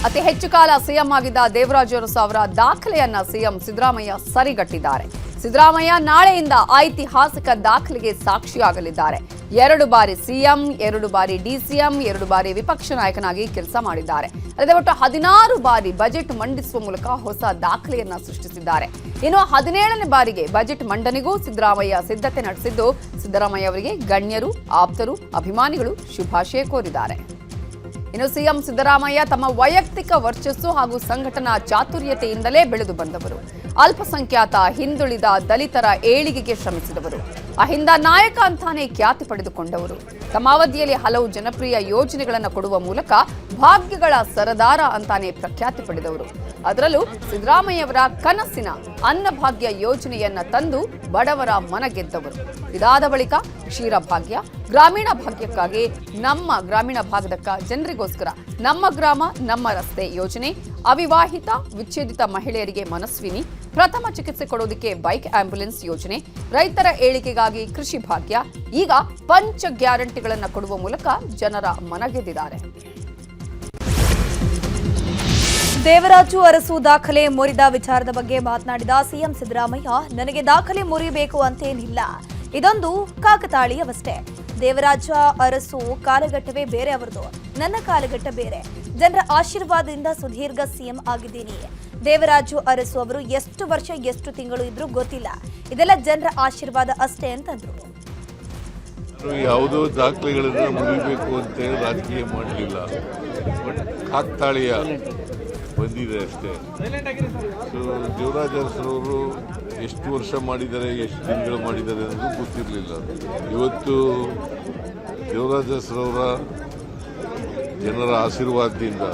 ಅತಿ ಹೆಚ್ಚು ಕಾಲ ಸಿಎಂ ಆಗಿದ್ದ ದೇವರಾಜು ಅರಸು ಅವರ ದಾಖಲೆಯನ್ನ ಸಿಎಂ ಸಿದ್ದರಾಮಯ್ಯ ಸರಿಗಟ್ಟಿದ್ದಾರೆ. ಸಿದ್ದರಾಮಯ್ಯ ನಾಳೆಯಿಂದ ಐತಿಹಾಸಿಕ ದಾಖಲೆಗೆ ಸಾಕ್ಷಿಯಾಗಲಿದ್ದಾರೆ. 2 ಬಾರಿ ಸಿಎಂ, 2 ಬಾರಿ ಡಿಸಿಎಂ, 2 ಬಾರಿ ವಿಪಕ್ಷ ನಾಯಕನಾಗಿ ಕೆಲಸ ಮಾಡಿದ್ದಾರೆ. ಅಲ್ಲದೆ ಒಟ್ಟು 16 ಬಾರಿ ಬಜೆಟ್ ಮಂಡಿಸುವ ಮೂಲಕ ಹೊಸ ದಾಖಲೆಯನ್ನ ಸೃಷ್ಟಿಸಿದ್ದಾರೆ. ಇನ್ನು 17ನೇ ಬಾರಿಗೆ ಬಜೆಟ್ ಮಂಡನೆಗೂ ಸಿದ್ದರಾಮಯ್ಯ ಸಿದ್ಧತೆ ನಡೆಸಿದ್ದು, ಸಿದ್ದರಾಮಯ್ಯ ಅವರಿಗೆ ಗಣ್ಯರು, ಆಪ್ತರು, ಅಭಿಮಾನಿಗಳು ಶುಭಾಶಯ ಕೋರಿದ್ದಾರೆ. ಇನ್ನು ಸಿಎಂ ಸಿದ್ದರಾಮಯ್ಯ ತಮ್ಮ ವೈಯಕ್ತಿಕ ವರ್ಚಸ್ಸು ಹಾಗೂ ಸಂಘಟನಾ ಚಾತುರ್ಯತೆಯಿಂದಲೇ ಬೆಳೆದು ಬಂದವರು. ಅಲ್ಪಸಂಖ್ಯಾತ, ಹಿಂದುಳಿದ, ದಲಿತರ ಏಳಿಗೆಗೆ ಶ್ರಮಿಸಿದವರು. ಅಹಿಂದ ನಾಯಕ ಅಂತಾನೆ ಖ್ಯಾತಿ ಪಡೆದುಕೊಂಡವರು. ತಮ್ಮ ಅವಧಿಯಲ್ಲಿ ಹಲವು ಜನಪ್ರಿಯ ಯೋಜನೆಗಳನ್ನು ಕೊಡುವ ಮೂಲಕ ಭಾಗ್ಯಗಳ ಸರದಾರ ಅಂತಾನೆ ಪ್ರಖ್ಯಾತಿ ಪಡೆದವರು. ಅದರಲ್ಲೂ ಸಿದ್ದರಾಮಯ್ಯವರ ಕನಸಿನ ಅನ್ನಭಾಗ್ಯ ಯೋಜನೆಯನ್ನ ತಂದು ಬಡವರ ಮನಗೆದ್ದವರು. ಇದಾದ ಬಳಿಕ ಕ್ಷೀರಭಾಗ್ಯ, ಗ್ರಾಮೀಣ ಭಾಗ್ಯಕ್ಕಾಗಿ ನಮ್ಮ ಗ್ರಾಮೀಣ ಭಾಗದ ಜನರಿಗೋಸ್ಕರ ನಮ್ಮ ಗ್ರಾಮ ನಮ್ಮ ರಸ್ತೆ ಯೋಜನೆ, ಅವಿವಾಹಿತ ವಿಚ್ಛೇದಿತ ಮಹಿಳೆಯರಿಗೆ ಮನಸ್ವಿನಿ, ಪ್ರಥಮ ಚಿಕಿತ್ಸೆ ಕೊಡೋದಕ್ಕೆ ಬೈಕ್ ಆಂಬ್ಯುಲೆನ್ಸ್ ಯೋಜನೆ, ರೈತರ ಏಳಿಗೆಗಾಗಿ ಕೃಷಿ ಭಾಗ್ಯ, ಈಗ ಪಂಚ ಗ್ಯಾರಂಟಿಗಳನ್ನು ಕೊಡುವ ಮೂಲಕ ಜನರ ಮನಗೆದ್ದಿದ್ದಾರೆ. ದೇವರಾಜು ಅರಸು ದಾಖಲೆ ಮುರಿದ ವಿಚಾರದ ಬಗ್ಗೆ ಮಾತನಾಡಿದ ಸಿಎಂ ಸಿದ್ದರಾಮಯ್ಯ, ನನಗೆ ದಾಖಲೆ ಮುರಿಬೇಕು ಅಂತೇನಿಲ್ಲ, ಇದೊಂದು ಕಾಕತಾಳೀಯವಷ್ಟೇ. ದೇವರಾಜ ಅರಸು ಕಾಲಘಟ್ಟವೇ ಬೇರೆ ಅವರದು, ನನ್ನ ಕಾಲಘಟ್ಟ ಬೇರೆ. ಜನರ ಆಶೀರ್ವಾದದಿಂದ ಸುದೀರ್ಘ ಸಿಎಂ ಆಗಿದ್ದೀನಿ. ದೇವರಾಜು ಅರಸು ಅವರು ಎಷ್ಟು ವರ್ಷ ಎಷ್ಟು ತಿಂಗಳು ಇದ್ರೂ ಗೊತ್ತಿಲ್ಲ, ಇದೆಲ್ಲ ಜನರ ಆಶೀರ್ವಾದ ಅಷ್ಟೇ ಅಂತಂದ್ರು. ಯಾವುದೋ ದಾಖಲೆಗಳನ್ನ ಮುರಿಬೇಕು ಅಂತೇಳಿ ರಾಜಕೀಯ ಮಾಡಲಿಲ್ಲ, ಬಟ್ ಕಾಕ್ತಾಳೀಯ ಬಂದಿದೆ ಅಷ್ಟೇ. ಸೊ ದೇವರಾಜ ಅರಸರವರು ಎಷ್ಟು ವರ್ಷ ಮಾಡಿದ್ದಾರೆ, ಎಷ್ಟು ದಿನಗಳು ಮಾಡಿದ್ದಾರೆ ಅನ್ನೋದು ಗೊತ್ತಿರಲಿಲ್ಲ. ಇವತ್ತು ದೇವರಾಜ ಅರಸರವರ ಜನರ ಆಶೀರ್ವಾದದಿಂದ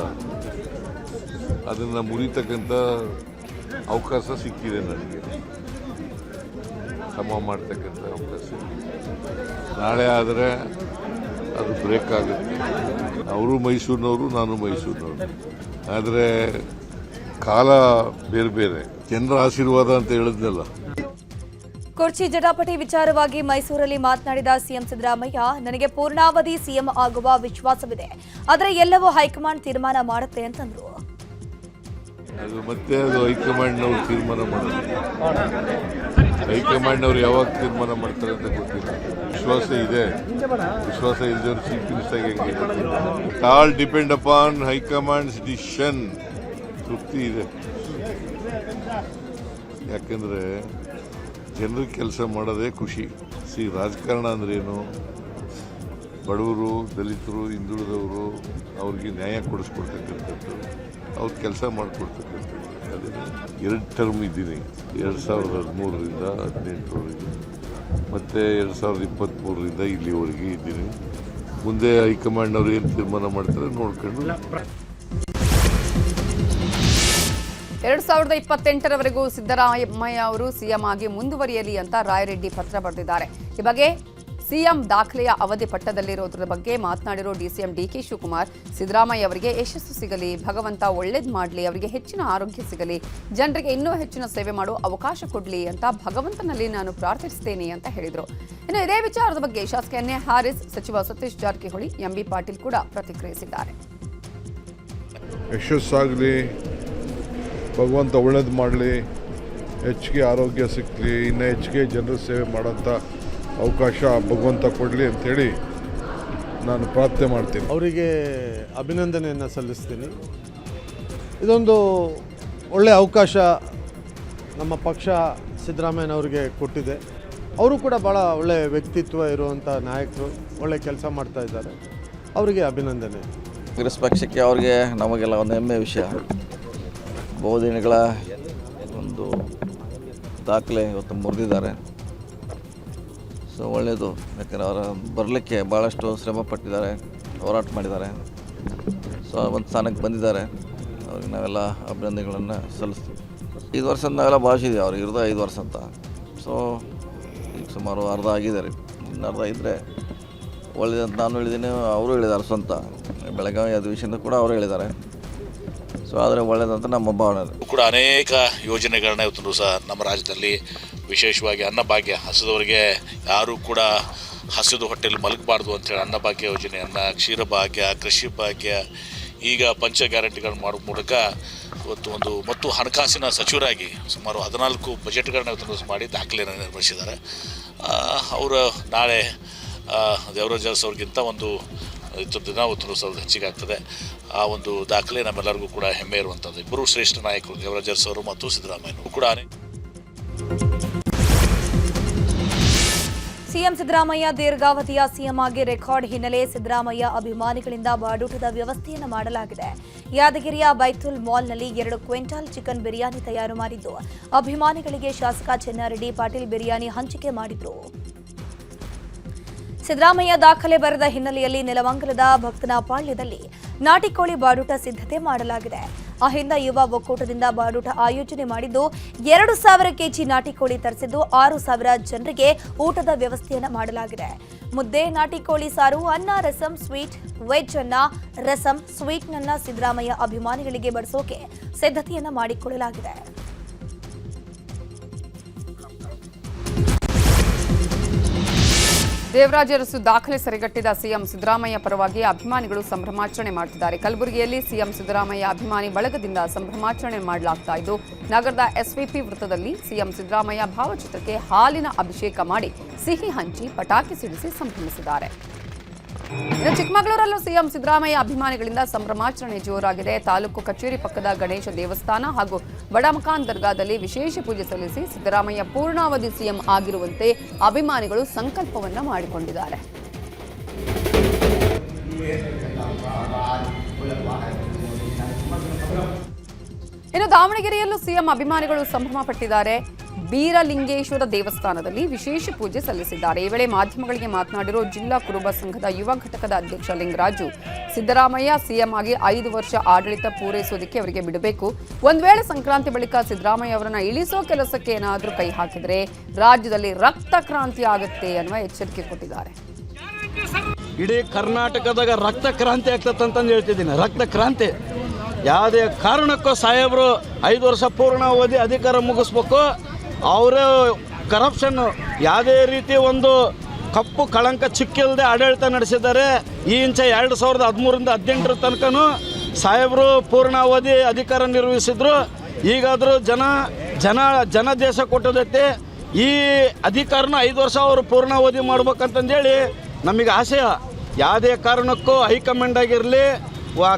ಅದನ್ನು ಮುರಿತಕ್ಕಂಥ ಅವಕಾಶ ಸಿಕ್ಕಿದೆ ನನಗೆ, ಸಮ ಮಾಡ್ತಕ್ಕಂಥ ಅವಕಾಶ. ನಾಳೆ ಆದರೆ ಅದು ಬ್ರೇಕ್ ಆಗುತ್ತೆ. ಅವರು ಮೈಸೂರಿನವರು, ನಾನು ಮೈಸೂರಿನವರು, ಆದರೆ ಕಾಲ ಬೇರೆ ಬೇರೆ. ಜನರ ಆಶೀರ್ವಾದ ಅಂತ ಹೇಳಿದ್ನಲ್ಲ. ಕುರ್ಚಿ ಜಟಾಪಟಿ ವಿಚಾರವಾಗಿ ಮೈಸೂರಲ್ಲಿ ಮಾತನಾಡಿದ ಸಿಎಂ ಸಿದ್ದರಾಮಯ್ಯ, ನನಗೆ ಪೂರ್ಣಾವಧಿ ಸಿಎಂ ಆಗುವ ವಿಶ್ವಾಸವಿದೆ, ಆದರೆ ಎಲ್ಲವೂ ಹೈಕಮಾಂಡ್ ತೀರ್ಮಾನ ಮಾಡುತ್ತೆ ಅಂತಂದ್ರು. ಅದು ಹೈಕಮಾಂಡ್ನವ್ರು ತೀರ್ಮಾನ ಮಾಡೋದು. ಹೈಕಮಾಂಡ್ನವ್ರು ಯಾವಾಗ ತೀರ್ಮಾನ ಮಾಡ್ತಾರೆ ಅಂತ ಗೊತ್ತಿಲ್ಲ. ವಿಶ್ವಾಸ ಇದೆ, ವಿಶ್ವಾಸ ಇಲ್ಲದವ್ರು ಚೀಫ್ ಮಿನಿಸ್ಟರ್ ಹೆಂಗೆ? All depend upon high command's decision. ತೃಪ್ತಿ ಇದೆ, ಯಾಕಂದ್ರೆ ಜನರಿಗೆ ಕೆಲಸ ಮಾಡೋದೇ ಖುಷಿ. ರಾಜಕಾರಣ ಅಂದ್ರೇನು? ಬಡವರು, ದಲಿತರು, ಹಿಂದುಳಿದವರು ಅವ್ರಿಗೆ ನ್ಯಾಯ ಕೊಡಿಸ್ಕೊಡ್ತಕ್ಕಂಥದ್ದು, ಅವ್ರ ಕೆಲಸ ಮಾಡಿಕೊಡ್ತಕ್ಕಂಥದ್ದು. ಅದನ್ನು 2 ಟರ್ಮ್ ಇದ್ದೀನಿ, 2013ರಿಂದ 2018 ಮತ್ತು 2023ರಿಂದ ಇಲ್ಲಿವರೆಗೆ ಇದ್ದೀನಿ. ಮುಂದೆ ಹೈಕಮಾಂಡ್ನವ್ರು ಏನು ತೀರ್ಮಾನ ಮಾಡ್ತಾರೆ ನೋಡ್ಕೊಂಡು. 2028ರವರೆಗೂ ಸಿದ್ದರಾಮಯ್ಯ ಅವರು ಸಿಎಂ ಆಗಿ ಮುಂದುವರಿಯಲಿ ಅಂತ ರಾಯರೆಡ್ಡಿ ಪತ್ರ ಬರೆದಿದ್ದಾರೆ. ಈ ಬಗ್ಗೆ ಸಿಎಂ ದಾಖಲೆಯ ಅವಧಿ ಪಟ್ಟದಲ್ಲಿರೋದ್ರ ಬಗ್ಗೆ ಮಾತನಾಡಿರೋ ಡಿಸಿಎಂ ಡಿಕೆ ಶಿವಕುಮಾರ್, ಸಿದ್ದರಾಮಯ್ಯ ಅವರಿಗೆ ಯಶಸ್ಸು ಸಿಗಲಿ, ಭಗವಂತ ಒಳ್ಳೇದು ಮಾಡಲಿ, ಅವರಿಗೆ ಹೆಚ್ಚಿನ ಆರೋಗ್ಯ ಸಿಗಲಿ, ಜನರಿಗೆ ಇನ್ನೂ ಹೆಚ್ಚಿನ ಸೇವೆ ಮಾಡೋ ಅವಕಾಶ ಕೊಡಲಿ ಅಂತ ಭಗವಂತನಲ್ಲಿ ನಾನು ಪ್ರಾರ್ಥಿಸುತ್ತೇನೆ ಅಂತ ಹೇಳಿದರು. ಇನ್ನು ಇದೇ ವಿಚಾರದ ಬಗ್ಗೆ ಶಾಸಕ ಎನ್ ಎ ಹಾರಿಸ್, ಸಚಿವ ಸತೀಶ್ ಜಾರಕಿಹೊಳಿ, ಎಂಬಿ ಪಾಟೀಲ್ ಕೂಡ ಪ್ರತಿಕ್ರಿಯಿಸಿದ್ದಾರೆ. ಯಶಸ್ಸಾಗಲಿ, ಭಗವಂತ ಒಳ್ಳೇದು ಮಾಡಲಿ, ಹೆಚ್ಚಿಗೆ ಆರೋಗ್ಯ ಸಿಕ್ಕಲಿ, ಇನ್ನು ಹೆಚ್ಚಿಗೆ ಜನರ ಸೇವೆ ಮಾಡೋಂಥ ಅವಕಾಶ ಭಗವಂತ ಕೊಡಲಿ ಅಂಥೇಳಿ ನಾನು ಪ್ರಾರ್ಥನೆ ಮಾಡ್ತೀನಿ. ಅವರಿಗೆ ಅಭಿನಂದನೆಯನ್ನು ಸಲ್ಲಿಸ್ತೀನಿ. ಇದೊಂದು ಒಳ್ಳೆಯ ಅವಕಾಶ ನಮ್ಮ ಪಕ್ಷ ಸಿದ್ದರಾಮಯ್ಯನವ್ರಿಗೆ ಕೊಟ್ಟಿದೆ. ಅವರು ಕೂಡ ಭಾಳ ಒಳ್ಳೆಯ ವ್ಯಕ್ತಿತ್ವ ಇರುವಂಥ ನಾಯಕರು, ಒಳ್ಳೆ ಕೆಲಸ ಮಾಡ್ತಾ ಇದ್ದಾರೆ. ಅವರಿಗೆ ಅಭಿನಂದನೆ. ಕಾಂಗ್ರೆಸ್ ಪಕ್ಷಕ್ಕೆ ಅವ್ರಿಗೆ ನಮಗೆಲ್ಲ ಒಂದು ಹೆಮ್ಮೆ ವಿಷಯ. ಬಹುದಿನಗಳ ಒಂದು ದಾಖಲೆ ಇವತ್ತು ಮುರಿದಿದ್ದಾರೆ. ಸೊ ಒಳ್ಳೆಯದು, ಯಾಕಂದರೆ ಅವರ ಬರಲಿಕ್ಕೆ ಭಾಳಷ್ಟು ಶ್ರಮ ಪಟ್ಟಿದ್ದಾರೆ, ಹೋರಾಟ ಮಾಡಿದ್ದಾರೆ. ಸೊ ಒಂದು ಸ್ಥಾನಕ್ಕೆ ಬಂದಿದ್ದಾರೆ. ಅವ್ರಿಗೆ ನಾವೆಲ್ಲ ಅಭಿನಂದನೆಗಳನ್ನು ಸಲ್ಲಿಸ್ತೀವಿ. 5 ವರ್ಷ ನಾವೆಲ್ಲ ಭಾವಿಸಿದ್ವಿ, ಅವ್ರಿಗೆ ಇರೋದು 5 ವರ್ಷ ಅಂತ. ಸೊ ಈಗ ಸುಮಾರು ಅರ್ಧ ಆಗಿದ್ದಾರೆ, ಇನ್ನು ಅರ್ಧ ಇದ್ದರೆ ಒಳ್ಳೆಯದಂತ ನಾನು ಹೇಳಿದ್ದೀನಿ, ಅವರು ಹೇಳಿದ್ದಾರೆ. ಸ್ವಂತ ಬೆಳಗಾವಿ ಅಧಿವೇಶನದ ಕೂಡ ಅವರು ಹೇಳಿದ್ದಾರೆ. ಸೊ ಆದರೆ ಒಳ್ಳೆಯದಂತ ನಮ್ಮ ಭಾವನೆ ಕೂಡ. ಅನೇಕ ಯೋಜನೆಗಳನ್ನ ಇವತ್ತು ಸಹ ನಮ್ಮ ರಾಜ್ಯದಲ್ಲಿ, ವಿಶೇಷವಾಗಿ ಅನ್ನಭಾಗ್ಯ, ಹಸಿದವರಿಗೆ ಯಾರೂ ಕೂಡ ಹಸಿದು ಹೊಟ್ಟೆಯಲ್ಲಿ ಮಲಗಬಾರ್ದು ಅಂತೇಳಿ ಅನ್ನಭಾಗ್ಯ ಯೋಜನೆಯನ್ನು, ಕ್ಷೀರಭಾಗ್ಯ, ಕೃಷಿ ಭಾಗ್ಯ, ಈಗ ಪಂಚ ಗ್ಯಾರಂಟಿಗಳನ್ನು ಮಾಡೋ ಮೂಲಕ ಮತ್ತು ಹಣಕಾಸಿನ ಸಚಿವರಾಗಿ ಸುಮಾರು 14 ಬಜೆಟ್ಗಳನ್ನ ಇವತ್ತು ಮಾಡಿ ದಾಖಲೆಯನ್ನು ನಿರ್ವಹಿಸಿದ್ದಾರೆ. ಅವರು ನಾಳೆ ದೇವರಾಜ್ ಅರಸು ಅವ್ರಿಗಿಂತ ಒಂದು ದಿನ ಸ್ವಲ್ಪ ಹೆಚ್ಚಿಗೆ ಆಗ್ತದೆ. ಆ ಒಂದು ದಾಖಲೆ ನಮ್ಮೆಲ್ಲರಿಗೂ ಕೂಡ ಹೆಮ್ಮೆ ಇರುವಂಥದ್ದು. ಇಬ್ಬರು ಶ್ರೇಷ್ಠ ನಾಯಕರು ದೇವರಾಜ್ ಅರಸು ಅವರು ಮತ್ತು ಸಿದ್ದರಾಮಯ್ಯನವರು ಕೂಡ. ಸಿಎಂ ಸಿದ್ದರಾಮಯ್ಯ ದೀರ್ಘಾವಧಿಯ ಸಿಎಂ ಆಗಿ ರೆಕಾರ್ಡ್ ಹಿನ್ನೆಲೆ ಸಿದ್ದರಾಮಯ್ಯ ಅಭಿಮಾನಿಗಳಿಂದ ಬಾಡೂಟದ ವ್ಯವಸ್ಥೆಯನ್ನು ಮಾಡಲಾಗಿದೆ. ಯಾದಗಿರಿಯ ಬೈತುಲ್ ಮಾಲ್ನಲ್ಲಿ 2 ಕ್ವಿಂಟಾಲ್ ಚಿಕನ್ ಬಿರಿಯಾನಿ ತಯಾರು ಮಾಡಿದ್ದು ಅಭಿಮಾನಿಗಳಿಗೆ ಶಾಸಕ ಚೆನ್ನಾರೆಡ್ಡಿ ಪಾಟೀಲ್ ಬಿರಿಯಾನಿ ಹಂಚಿಕೆ ಮಾಡಿದ್ರು. ಸಿದ್ದರಾಮಯ್ಯ ದಾಖಲೆ ಬರೆದ ಹಿನ್ನೆಲೆಯಲ್ಲಿ ನೆಲಮಂಗಲದ ಭಕ್ತನಪಾಳ್ಯದಲ್ಲಿ ನಾಟಿ ಕೋಳಿ ಬಾಡೂಟ ಸಿದ್ಧತೆ ಮಾಡಲಾಗಿದೆ. ಅಹಿಂದ ಯುವ ಒಕ್ಕೂಟದಿಂದ ಬಾಡೂಟ ಆಯೋಜನೆ ಮಾಡಿದ್ದು 2,000 ಕೆಜಿ ನಾಟಿ ಕೋಳಿ ತರಿಸಿದ್ದು 6,000 ಜನರಿಗೆ ಊಟದ ವ್ಯವಸ್ಥೆಯನ್ನು ಮಾಡಲಾಗಿದೆ. ಮುದ್ದೆ, ನಾಟಿ ಕೋಳಿ ಸಾರು, ಅನ್ನ, ರಸಂ, ಸ್ವೀಟ್, ವೆಜ್ ಅನ್ನ, ರಸಂ, ಸ್ವೀಟ್ನನ್ನ ಸಿದ್ದರಾಮಯ್ಯ ಅಭಿಮಾನಿಗಳಿಗೆ ಬಡಿಸೋಕೆ ಸಿದ್ಧತೆಯನ್ನ ಮಾಡಿಕೊಳ್ಳಲಾಗಿದೆ. ದೇವರಾಜ್ ಅರಸು ದಾಖಲೆ ಸರಿಗಟ್ಟಿದ ಸಿಎಂ ಸಿದ್ದರಾಮಯ್ಯ ಪರವಾಗಿ ಅಭಿಮಾನಿಗಳು ಸಂಭ್ರಮಾಚರಣೆ ಮಾಡುತ್ತಿದ್ದಾರೆ. ಕಲಬುರಗಿಯಲ್ಲಿ ಸಿಎಂ ಸಿದ್ದರಾಮಯ್ಯ ಅಭಿಮಾನಿ ಬಳಗದಿಂದ ಸಂಭ್ರಮಾಚರಣೆ ಮಾಡಲಾಗ್ತಾ ಇದ್ದು, ನಗರದ ಎಸ್ವಿಪಿ ವೃತ್ತದಲ್ಲಿ ಸಿಎಂ ಸಿದ್ದರಾಮಯ್ಯ ಭಾವಚಿತ್ರಕ್ಕೆ ಹಾಲಿನ ಅಭಿಷೇಕ ಮಾಡಿ ಸಿಹಿ ಹಂಚಿ ಪಟಾಕಿ ಸಿಡಿಸಿ ಸಂಭ್ರಮಿಸಿದ್ದಾರೆ. ಇನ್ನು ಚಿಕ್ಕಮಗಳೂರಲ್ಲೂ ಸಿಎಂ ಸಿದ್ದರಾಮಯ್ಯ ಅಭಿಮಾನಿಗಳಿಂದ ಸಂಭ್ರಮಾಚರಣೆ ಜೋರಾಗಿದೆ. ತಾಲೂಕು ಕಚೇರಿ ಪಕ್ಕದ ಗಣೇಶ ದೇವಸ್ಥಾನ ಹಾಗೂ ಬಡಮಕಾನ್ ದರ್ಗಾದಲ್ಲಿ ವಿಶೇಷ ಪೂಜೆ ಸಲ್ಲಿಸಿ ಸಿದ್ದರಾಮಯ್ಯ ಪೂರ್ಣಾವಧಿ ಸಿಎಂ ಆಗಿರುವಂತೆ ಅಭಿಮಾನಿಗಳು ಸಂಕಲ್ಪವನ್ನ ಮಾಡಿಕೊಂಡಿದ್ದಾರೆ. ಇನ್ನು ದಾವಣಗೆರೆಯಲ್ಲೂ ಸಿಎಂ ಅಭಿಮಾನಿಗಳು ಸಂಭ್ರಮ ಪಟ್ಟಿದ್ದಾರೆ. ಬೀರಲಿಂಗೇಶ್ವರ ದೇವಸ್ಥಾನದಲ್ಲಿ ವಿಶೇಷ ಪೂಜೆ ಸಲ್ಲಿಸಿದ್ದಾರೆ. ಈ ವೇಳೆ ಮಾಧ್ಯಮಗಳಿಗೆ ಮಾತನಾಡಿರೋ ಜಿಲ್ಲಾ ಕುರುಬ ಸಂಘದ ಯುವ ಘಟಕದ ಅಧ್ಯಕ್ಷ ಲಿಂಗರಾಜು, ಸಿದ್ದರಾಮಯ್ಯ ಸಿಎಂ ಆಗಿ 5 ವರ್ಷ ಆಡಳಿತ ಪೂರೈಸೋದಕ್ಕೆ ಅವರಿಗೆ ಬಿಡಬೇಕು. ಒಂದ್ ವೇಳೆ ಸಂಕ್ರಾಂತಿ ಬಳಿಕ ಸಿದ್ದರಾಮಯ್ಯ ಅವರನ್ನ ಇಳಿಸೋ ಕೆಲಸಕ್ಕೆ ಏನಾದರೂ ಕೈ ಹಾಕಿದ್ರೆ ರಾಜ್ಯದಲ್ಲಿ ರಕ್ತ ಕ್ರಾಂತಿ ಆಗುತ್ತೆ ಅನ್ನುವ ಎಚ್ಚರಿಕೆ ಕೊಟ್ಟಿದ್ದಾರೆ. ಇಡೀ ಕರ್ನಾಟಕದಾಗ ರಕ್ತ ಕ್ರಾಂತಿ ಆಗ್ತದಂತಂದು ಹೇಳ್ತಿದ್ದೀನಿ. ರಕ್ತ ಕ್ರಾಂತಿ ಯಾವುದೇ ಕಾರಣಕ್ಕೂ ಸಾಹೇಬರು 5 ವರ್ಷ ಪೂರ್ಣಾವಧಿ ಅಧಿಕಾರ ಮುಗಿಸ್ಬೇಕು. ಅವರೇ ಕರಪ್ಷನ್ ಯಾವುದೇ ರೀತಿ ಒಂದು ಕಪ್ಪು ಕಳಂಕ ಚಿಕ್ಕಿಲ್ಲದೆ ಆಡಳಿತ ನಡೆಸಿದ್ದಾರೆ. ಈ ಇಂಚೆ 2013ರಿಂದ 18 ತನಕನೂ ಸಾಹೇಬರು ಪೂರ್ಣಾವಧಿ ಅಧಿಕಾರ ನಿರ್ವಹಿಸಿದ್ರು. ಈಗಾದರೂ ಜನ ದೇಶ ಕೊಟ್ಟದೈತೆ. ಈ ಅಧಿಕಾರನ 5 ವರ್ಷ ಅವರು ಪೂರ್ಣಾವಧಿ ಮಾಡ್ಬೇಕಂತಂದೇಳಿ ನಮಗೆ ಆಸೆ. ಯಾವುದೇ ಕಾರಣಕ್ಕೂ ಹೈಕಮಾಂಡ್ ಆಗಿರಲಿ,